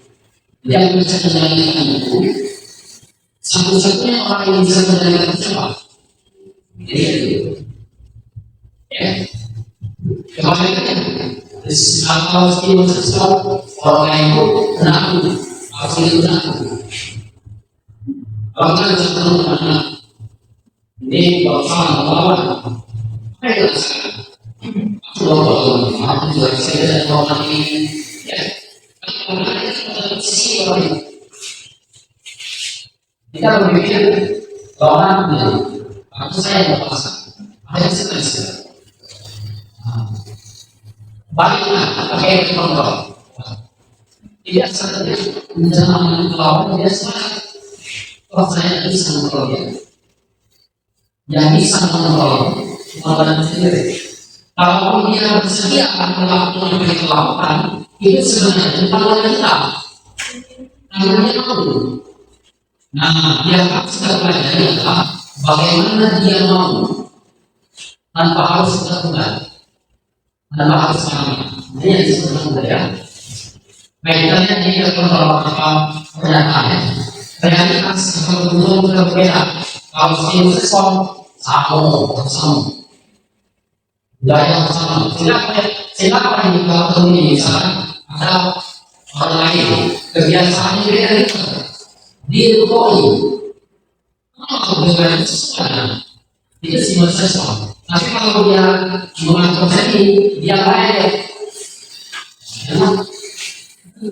Yang bisa mengendalikan itu, satu-satunya orang yang bisa mengendalikan itu siapa? Jadi itu, ya. Kebanyakan kalau kita sesuatu orang lain itu tenang, harus itu tenang. Kalau kita tenang, ini kalau salah melawan, apa yang kita lakukan? Aku juga bisa dan orang ini, ya. Kita berpikir bahwa aku saya berpuasa, ada yang stres. Baiklah, pakai kontrol. Tidak saja menjalankan lawan dia salah. Kalau saya bisa mengontrol dia, yang bisa mengontrol lawan sendiri. Kalau dia bersedia melakukan perlawanan, itu sebenarnya pahlawan kita. Namanya mau. Nah, dia harus pelajari adalah bagaimana dia mau tanpa harus dilakukan, tanpa harus mengalami. Ini yang disebut budaya. Baik, kalian ini kontrol apa pernyataannya. Realitas kalau belum berbeda. Kalau setiap sesuatu sama. Daya sama. Siapa yang kalau ini misalnya ada orang lain kebiasaannya beda itu dia berkoi dengan sesuatu itu sih sesuatu. Tapi kalau dia mengatur sendiri dia baik,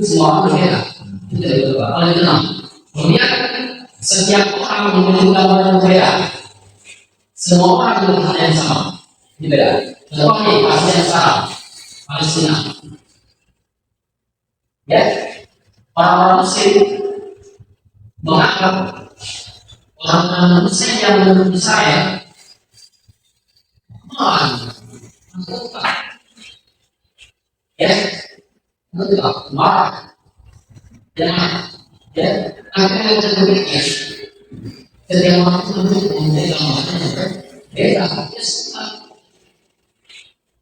semua berbeda. Itu kalau tenang. Kemudian setiap orang memiliki gambaran berbeda. Semua orang dengan hal yang sama. Berbeda. Contohnya pasien yang sama Palestina. Ya, orang-orang Muslim menganggap orang-orang Muslim yang menurut saya ya, marah, ya, akhirnya kita berpikir, ketika waktu itu menjadi beda,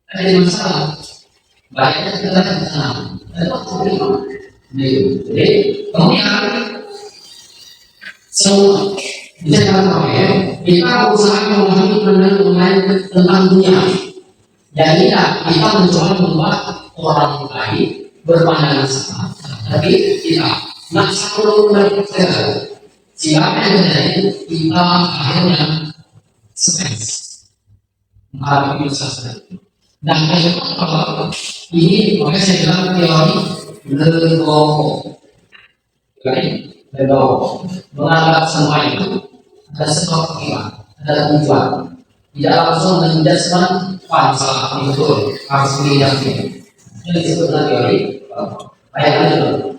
ada masalah, baiknya kita tenang, itu terima. Jadi, kemudian semua jangan ya, kita berusaha memahami tentang dunia. Jadi kita mencoba membuat orang lain berpandangan sama, tapi kita nak selalu berpikir siapa yang terjadi kita akhirnya stres, mengalami sesuatu. Dan ini makanya saya bilang teori legowo, legowo menganggap semua itu ada sebab akibat, ada tujuan. Tidak langsung menjudgment, wah salah ini betul, harus dihindari. Ini disebut teori ayat itu.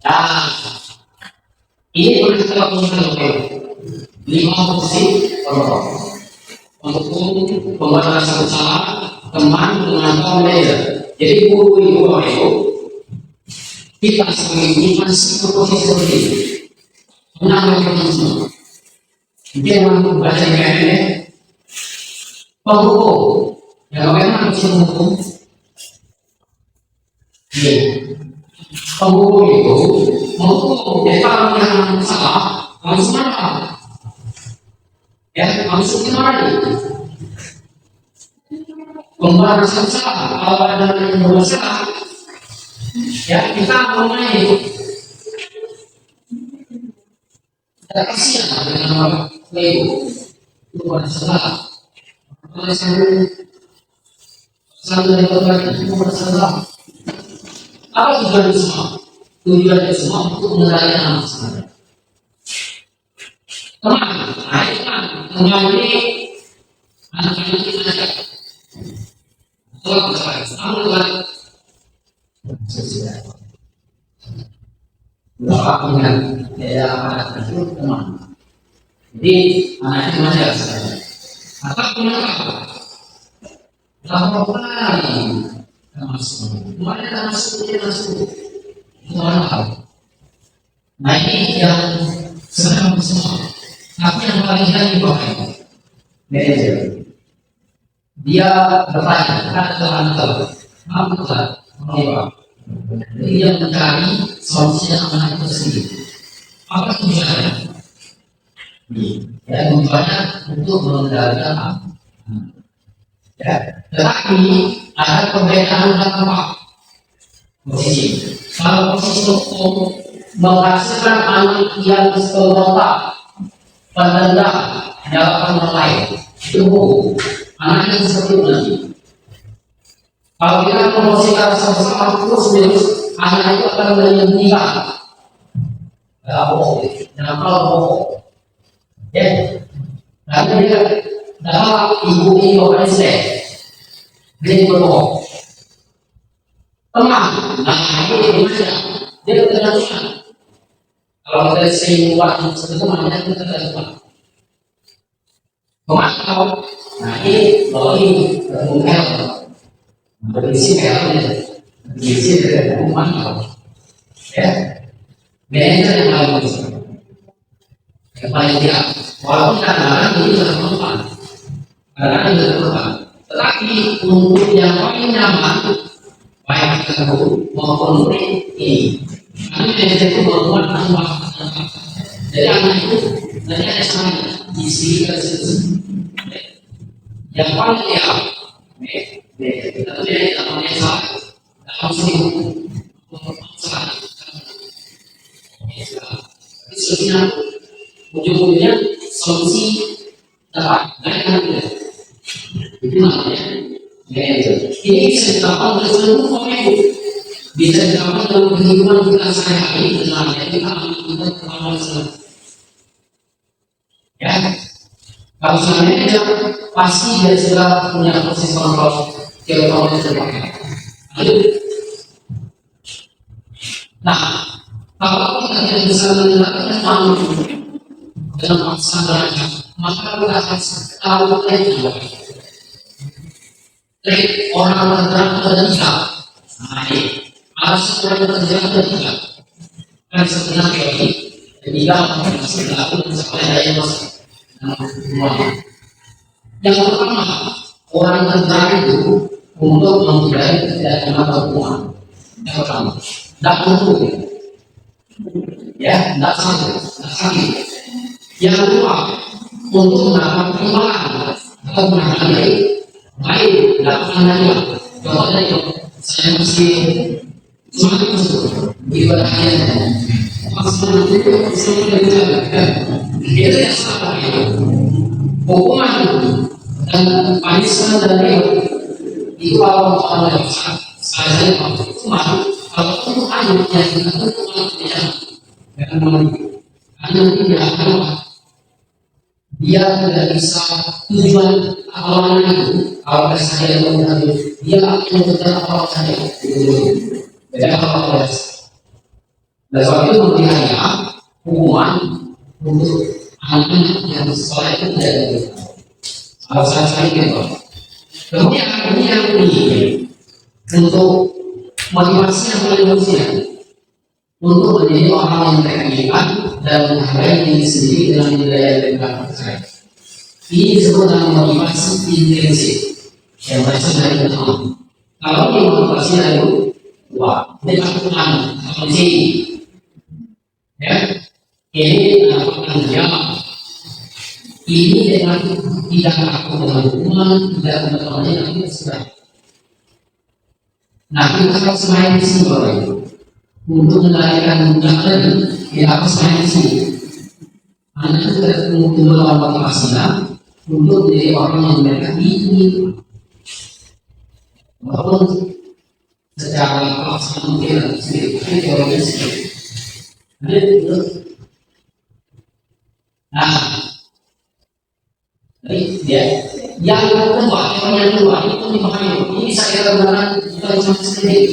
Nah, ini boleh kita lakukan 5 posisi untuk pembuatan satu salah teman dengan player. Jadi guru itu kita sebagai guru masih berposisi seperti itu. Menambahkan semua. Dia mampu baca ini penghukum yang bagaimana bisa menghukum? Ya, penghukum itu menghukum kalau yang salah harus marah, ya harus dimarahi. Pembalasan salah kalau ada yang bersalah, ya kita mulai kasihan dengan orang itu pada salah. Kalau saya itu pada salah. Apa tujuan itu semua? Tujuan itu semua untuk mengendalikan anak saya. Teman, itu kan menjadi anak-anak kita. Kalau kamu kan berapa ingat ya anak itu teman Jadi anak itu mana atau kemana? Kalau kembali masuk, kemana masuk dia masuk itu orang. Nah ini yang sedang semua. Tapi yang paling hanya bahaya manajer. Dia bertanya kepada Tuhan, apa Tuhan? Jadi dia mencari solusi yang aman itu sendiri. Apa tujuannya? Ya tujuannya untuk mengendalikan apa? Ya, tetapi ada perbedaan antara posisi. Kalau posisi untuk menghasilkan anak yang sempurna, pendendam, dalam orang lain, itu anak yang seperti itu nanti. Kalau kita promosikan sama-sama terus, anak itu akan meninggal. Tidak bohong, jangan kalau bohong. Ya, nanti dia dalam ibu ini bukan istri, dia berbohong. Teman, nah ini gimana? Dia ketergantungan. Kalau kita seimbang seperti temannya, kita ketergantungan. Teman, nah ini kalau ini mungkin berisi dari rumah, ya. Manajer yang paling bagus, yang paling tidak. Walaupun kadang-kadang ini sudah berubah, kadang-kadang sudah berubah. Tetapi untuk yang paling nyaman, baik tertentu maupun ini, karena manajer itu membuat anak. Jadi anak itu nanti ada sama isi yang paling ya. Kita tidak namanya salah dalam salah. Solusinya ujung-ujungnya solusi dapat baik itu namanya manajer. Ini bisa dilakukan oleh seluruh pemain, bisa dilakukan dalam kehidupan kita sehari-hari dengan kita kemampuan selama. Ya, kalau seorang manajer pasti dia sudah punya proses kontrol kehidupan terpakai. Nah, kalau kita tidak bisa menggunakan kamu dalam paksa belajar, maka kita akan tahu lagi. Orang bergerak pada tiga. Nah, ini alasan orang bergerak pada tiga. Kan sebenarnya ini ketiga masih berlaku sampai daya masuk. Yang pertama, orang bergerak itu untuk menghindari ketidaknyamanan hubungan. Yang pertama, tidak perlu. Ya, tidak sakit. Yang kedua, untuk mendapat perkembangan atau mendapat baik, dapat nanya. Contohnya itu, saya mesti semakin masuk ibadahnya. Maksudnya itu semakin dijaga. Itu yang salah itu. Hukuman dan punishment dari itu kalau orang saya cuma kalau itu hanya yang kita tuntut jangan mengerti, karena tidak akan dia tidak bisa tujuan awalan itu. Kalau saya mengerti, dia akan tetap awal saya. Jadi apa dan soal itu memberikannya hukuman untuk anak yang sekolah itu tidak ada. Harus saya gitu. Kemudian yang ini untuk motivasi yang paling manusia untuk menjadi orang yang beriman dan menghargai diri sendiri dengan nilai yang percaya. Ini disebut dengan motivasi intrinsik yang berasal dari Tuhan. Kalau ini motivasi dari Tuhan, dengan Tuhan, kondisi ya, ini adalah dia. Ini dengan tidak takut dengan hukuman, tidak mengetahui yang tidak sudah. Nah, kita harus main di sini Bapak Ibu. Untuk mengendalikan undangan kita harus main di sini. Anak itu tidak melawan motivasinya untuk menjadi orang yang mereka ingin. Walaupun secara pelaksanaan mungkin sedikit teorinya sedikit. Nah, ya, yang kedua itu dipahami. Ini saya katakan kita cuma sendiri.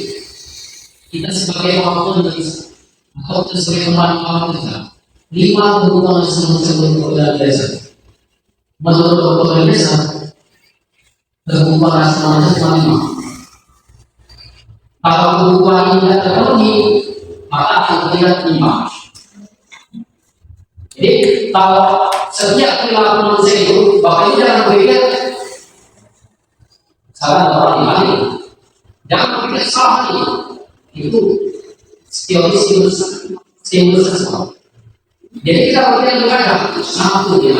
Kita sebagai orang atau sebagai teman kita 5 kebutuhan sebelum kebutuhan desa. Menurut kebutuhan desa, kebutuhan semuanya cuma 5. Kalau kebutuhan tidak terpenuhi, maka tidak 5. Jadi kalau setiap perilaku manusia itu, bahkan jangan berpikir salah orang ini, jangan berpikir salah ini, itu stimulus sesuatu. Jadi kita berpikir berbeda, mampu dia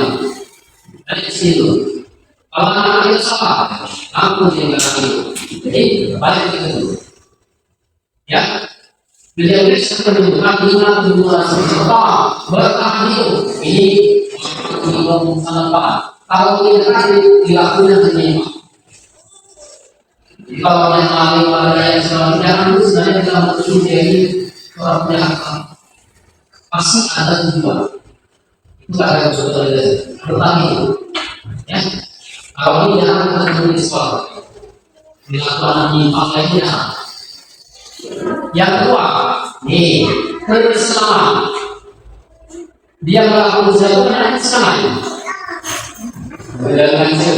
dari situ. Kalau anak itu salah, mampu dia itu. Jadi balik itu, ya. Beliau ini seperti mengaku bertahan hidup. Ini sangat paham. Kalau tidak dilakukan terima. Kalau yang lain pada yang jangan itu sebenarnya kita betul jadi orang punya akal. Pasti ada tujuan. Itu ada bertahan hidup. Ya. Kalau ini jangan kita menulis soal dilakukan menyimpang lainnya. Yang kedua, nih, kebersamaan. Dia melakukan sesuatu dengan kesenangan. Dengan itu,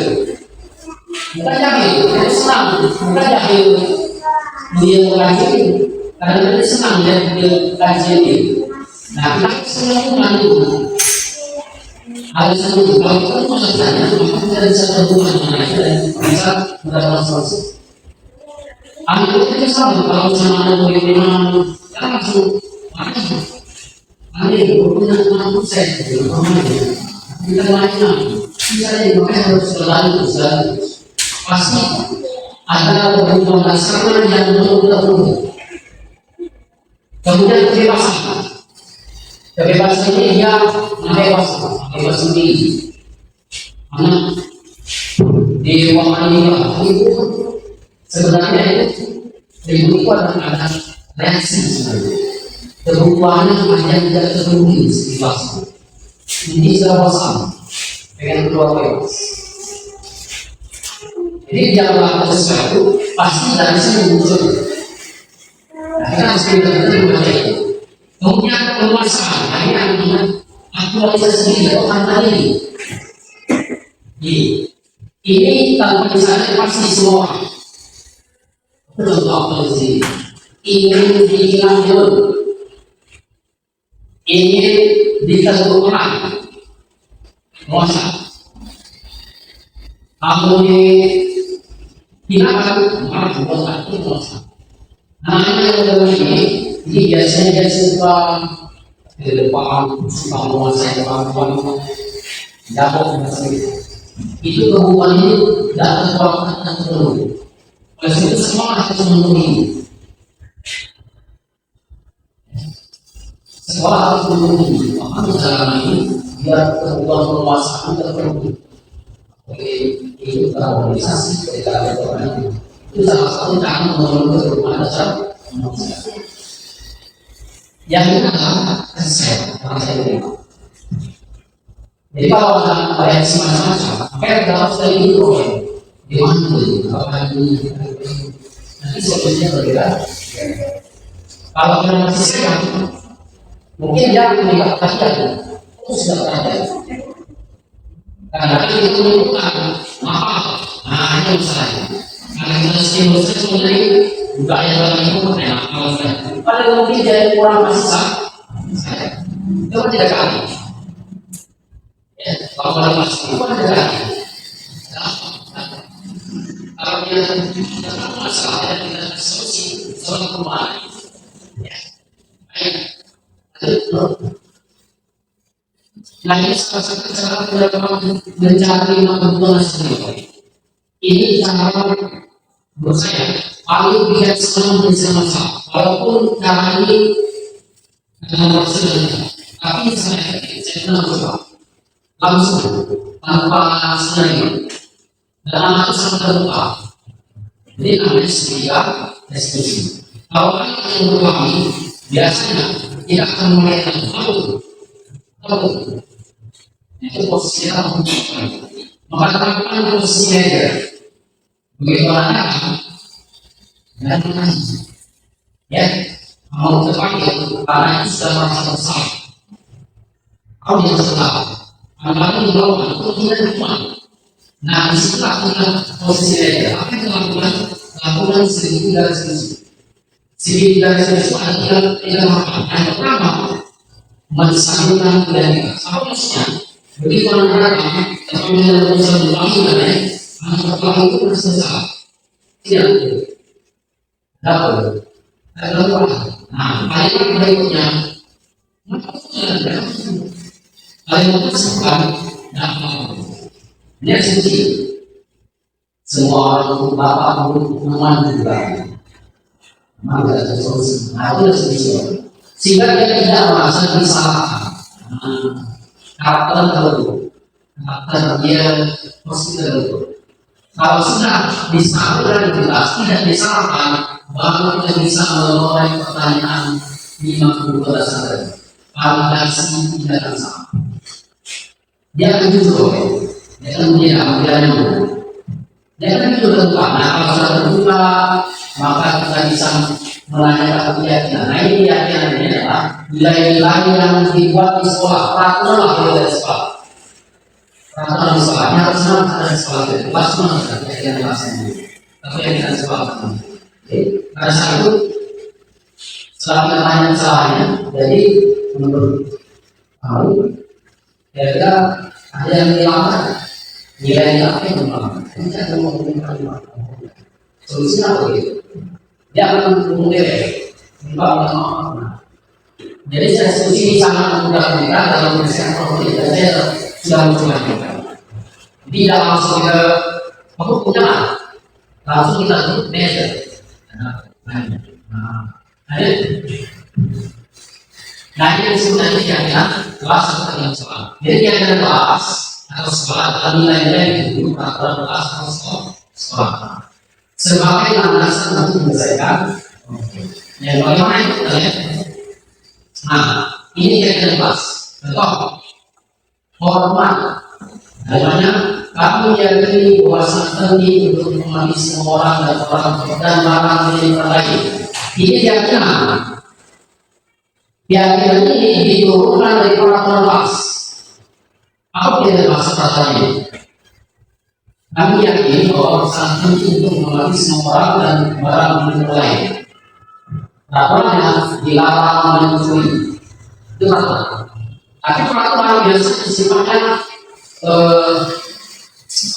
bukan jahil, dia senang, bukan jahil. Dia mengaji, karena dia senang dan dia kaji itu. Nah, kita senang itu. Ada satu kalau kita maksudnya, maka kita bisa berhubungan dengan itu dan bisa mendapatkan solusi. Anak itu sama kalau sama anak bagaimana kan langsung ada berpunya anak saya kita lainnya misalnya makanya harus selalu pasti ada kebutuhan dasar yang belum kita penuhi. Kemudian kebebasan ini dia bebas sendiri anak di ruangan ini itu sebenarnya itu itu ada reaksi kebutuhannya hanya tidak terpenuhi situasi ini sudah sama dengan kedua bebas. Jadi dia melakukan sesuatu pasti dari sini muncul. Nah, kita harus benar-benar itu. Kemudian penguasaan hanya dengan aktualisasi atau kata ini tanpa disadari pasti semua contoh sini ingin dilanjut, ingin ditentukan, kuasa. Kamu dihinakan, maka bukan itu kuasa. Namanya ini biasanya dia suka di depan, suka menguasai orang-orang, dapat menguasai. Itu kebutuhan ini tidak terkuatkan terlalu. Oleh itu semua harus memenuhi. Sekolah harus memenuhi. Maka caranya ini biar kebutuhan penguasaan terpenuhi. Oke, itu organisasi ketika ada orang itu salah satu cara memenuhi kebutuhan dasar manusia. Yang ini adalah kesehatan. Jadi kalau ada reaksi macam-macam, maka kita harus dari itu di mana itu, apakah ini nanti sebetulnya berbeda. Kalau kita masih sehat, mungkin dia punya kasihan, itu sudah ada. Karena kita itu menentukan apa, nah itu misalnya, karena kita stimulus sebenarnya juga yang dalam itu enak. Pada mungkin jadi kurang masih itu tidak kali. Kalau pada masih itu tidak kali. Kalau dia tidak masalah dan tidak solusi soal kembali, nah ini salah satu cara kita mencari kebutuhan sendiri. Ini cara menurut saya paling biar senang bersama-sama. Walaupun cara ini adalah maksudnya, tapi saya pernah coba langsung tanpa sengaja. Dan anak sangat terbuka. Jadi namanya setia diskusi. Kalau anak yang berkami biasanya tidak akan melihat tahu. Itu posisinya maka tanpa posisinya dia. Begitu anak dan mengaji. Ya, mau terpakai anak itu sudah merasa bersalah. Kau yang salah. Apalagi melawan itu tidak cuma. Nah, disitulah kita posisi dia. Apa yang dilakukan? Lakukan segitiga sisi. Segitiga sisi adalah tidak apa. Yang pertama, mensambungkan budaya. Apa maksudnya? Begitu anak-anak atau menyelesaikan bangunan, anak pertama itu berselesai. Tidak boleh. Tidak boleh. Ada orang. Nah, ayat berikutnya. Ayat tersebut dia suci. Semua orang bapak guru teman juga. Maka ada solusi. Nah, itu suci. Sehingga dia tidak merasa disalahkan. Karakter tertentu, karakter dia positif tertentu. Kalau sudah disampaikan jelas tidak disalahkan, baru kita bisa mengelola pertanyaan 50 berdasarkan validasi tindakan sama. Dia akan jujur, dia akan menjadi dia akan jujur terbuka. Nah, kalau sudah terbuka, maka kita bisa menanyakan keyakinan. Nah, ini keyakinan ini adalah nilai-nilai yang dibuat di sekolah, peraturan lah dari sekolah. Peraturan di sekolahnya harus ada di sekolah itu. Kelas mana ada keyakinan kelasnya? Tapi yang kita sekolah. Pada saat itu, setelah kita tanya kesalahannya, jadi menurut kamu, kira-kira ada yang dilanggar, nilai apa yang dilanggar? Ini saya mau ngomongin solusinya apa gitu? Dia akan mengumpulkan jadi saya diskusi sangat mudah kita dalam menyelesaikan problem dan saya sudah mencoba. Tidak langsung ke penghukuman, langsung kita tutup meja. Nah ini sebenarnya keyakinan kelas atau yang soal. Jadi keyakinan kelas atau sekolah adalah nilai-nilai itu peraturan kelas atau sekolah. Sebagai landasan untuk menyelesaikan yang bagaimana itu kita lihat. Nah, ini keyakinan kelas. Contoh, hormat. Namanya, kamu yakini bahwa sangat penting untuk menghormati semua orang dan barang milik orang lain. Ini keyakinan. Keyakinan ini diturunkan dari peraturan kelas. Apa yang maksud peraturan ini? Kami yakin bahwa sangat penting untuk menghormati semua orang dan barang milik orang lain. Peraturannya dilarang mencuri. Itu peraturan. Tapi peraturan biasanya sifatnya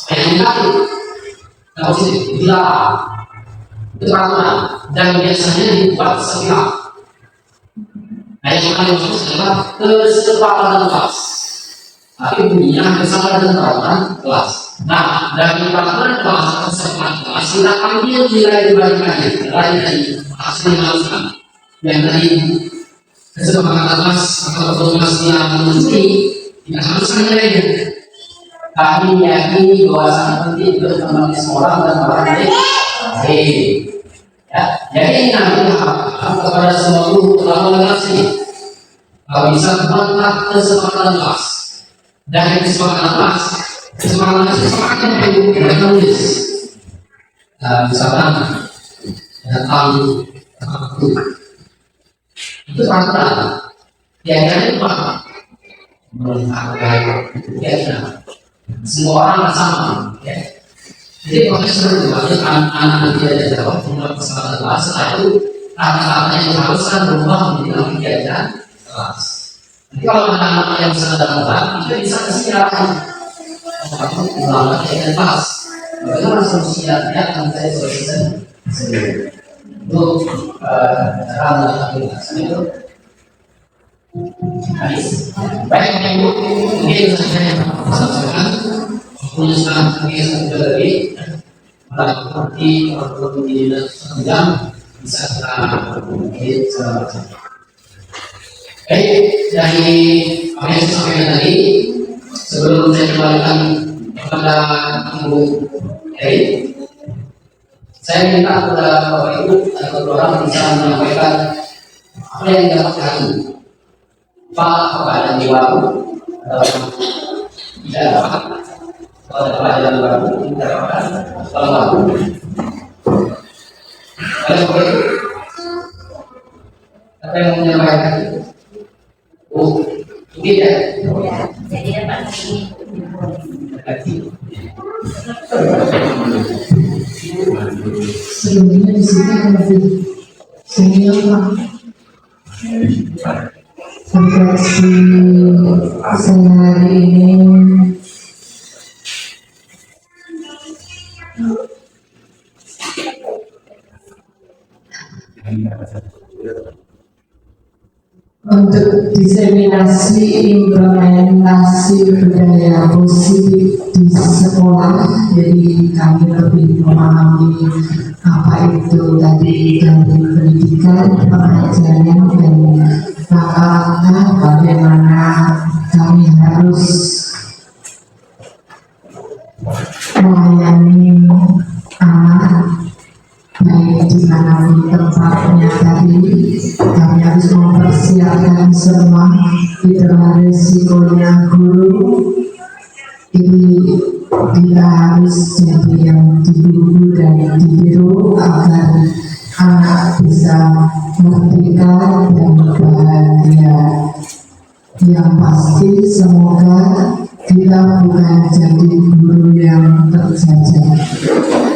negatif, positif, dilarang. Itu peraturan dan biasanya dibuat sepihak. Nah, yang paling bagus adalah kesepakatan kelas. Tapi bunyinya bersama dengan peraturan kelas. Nah, dari peraturan kelas atau kesepakatan kelas kita ambil nilai dibandingkannya, nilai dari hasil yang yang dari kesepakatan kelas atau kelas yang mencuri tidak harus nilainya. Kami yakini bahwa sangat penting untuk menghormati semua orang dan barang milik. Ya, jadi nanti kepada semua guru telah mengerti kalau bisa membuat kesepakatan kelas dari kesepakatan kelas kesepakatan itu mereka tulis misalkan datang waktu itu peraturan yang itu apa menghargai keyakinan semua orang sama ya. Jadi profesor itu anak-anak tidak jawab mengenai kesempatan kelas setelah itu kata-kata yang diharuskan berubah menjadi keyakinan kelas. Jadi kalau anak-anak yang bisa datang kita bisa kesirakan mengalami keyakinan kelas. Bagaimana solusinya? Ya akan saya solusikan sendiri. Untuk cara melakukan itu baik Ibu, mungkin saya sampaikan waktunya sekarang kita lagi berarti waktu menjadi 1 jam bisa kita mungkin selama. Baik, dari apa yang saya sampaikan tadi sebelum saya kembalikan kepada Ibu Eri, saya minta kepada Bapak Ibu atau orang bisa menyampaikan apa yang dapat kami. Apa keadaan di warung tidak dapat kalau ada keadaan di warung tidak dapat kalau warung ada apa yang menyampaikan Mungkin ya. Jadi dapat ini. Sebelumnya di sini lebih senior Pak. Versi saya hari ini untuk diseminasi implementasi budaya positif di sekolah, jadi kami lebih memahami apa itu tadi dari pendidikan, pengajaran dan langkah-langkah bagaimana kami harus melayani anak baik di mana tempatnya tadi. Kami harus mempersiapkan semua itu resikonya guru. Ini kita harus jadi yang diburu dan ditiru agar anak bisa merdeka dan bahagia. Yang pasti semoga kita bukan jadi guru yang terjajah,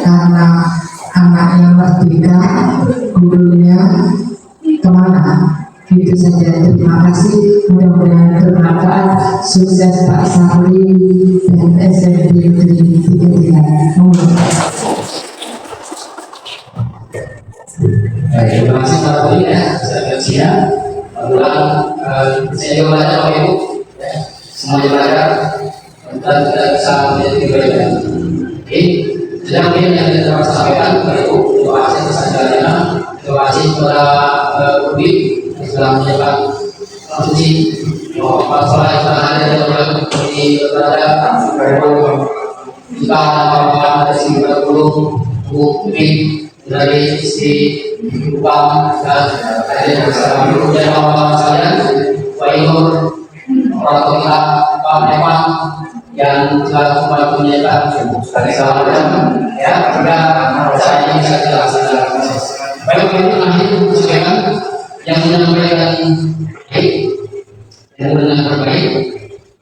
karena anak yang merdeka gurunya kemana. Itu saja, terima kasih, mudah-mudahan bermanfaat. Sukses Pak Sarli dan SMP Negeri 33. Baik, terima kasih Pak Poli ya, saya siap. Kebetulan saya juga belajar Bapak Ibu, ya, semuanya belajar, dan tidak bisa menjadi kebaikan. Oke, sedang yang kita dapat sampaikan Bapak Ibu, terima kasih atas ajarannya, terima kasih kepada Budi yang telah menyiapkan konstruksi. Pak Solah yang telah hadir dalam di berada kita melakukan dari sini berpuluh bukti dari sisi Bupang dan hadir bersama guru dan kawan-kawan sekalian, Pak Inur, orang tua kita, Pak Evan yang telah kembali menyiapkan dari segala macam, ya, juga saya ini bisa kita laksanakan. Baik, itu nanti sampaikan yang menyampaikan baik, yang benar terbaik,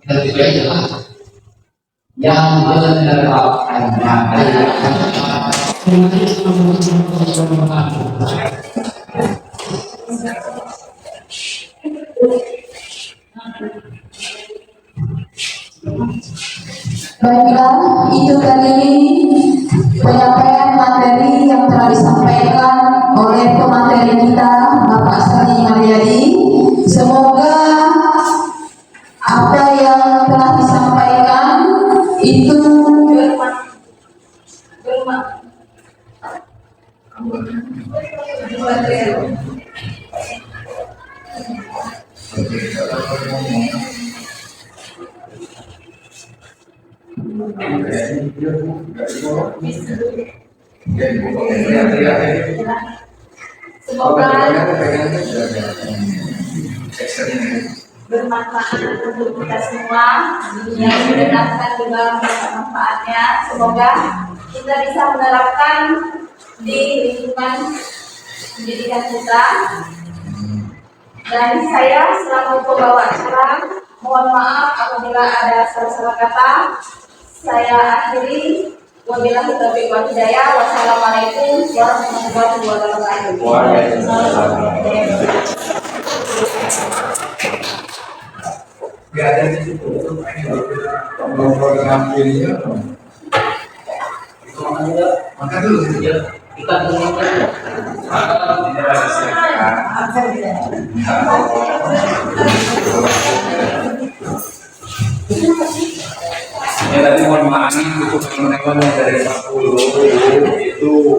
dan lebih baik adalah yang menerapkannya. Baiklah, itu tadi penyampaian materi yang telah disampaikan oleh pemateri kita, Bapak Sari Mariadi. Semoga apa yang telah disampaikan itu Semoga bermanfaat untuk kita semua, yang mendengarkan juga mendapat manfaatnya. Semoga kita bisa menerapkan di lingkungan pendidikan kita. Dan saya selaku pembawa acara mohon maaf apabila ada salah-salah kata. Saya akhiri. Wabillahi taufiq wal hidayah. Wassalamualaikum warahmatullahi wabarakatuh. Gak ada di situ. Mau program pilihnya. Makan dulu ya. Kita dulu. Ya tadi mohon maaf untuk teman-teman dari 40 itu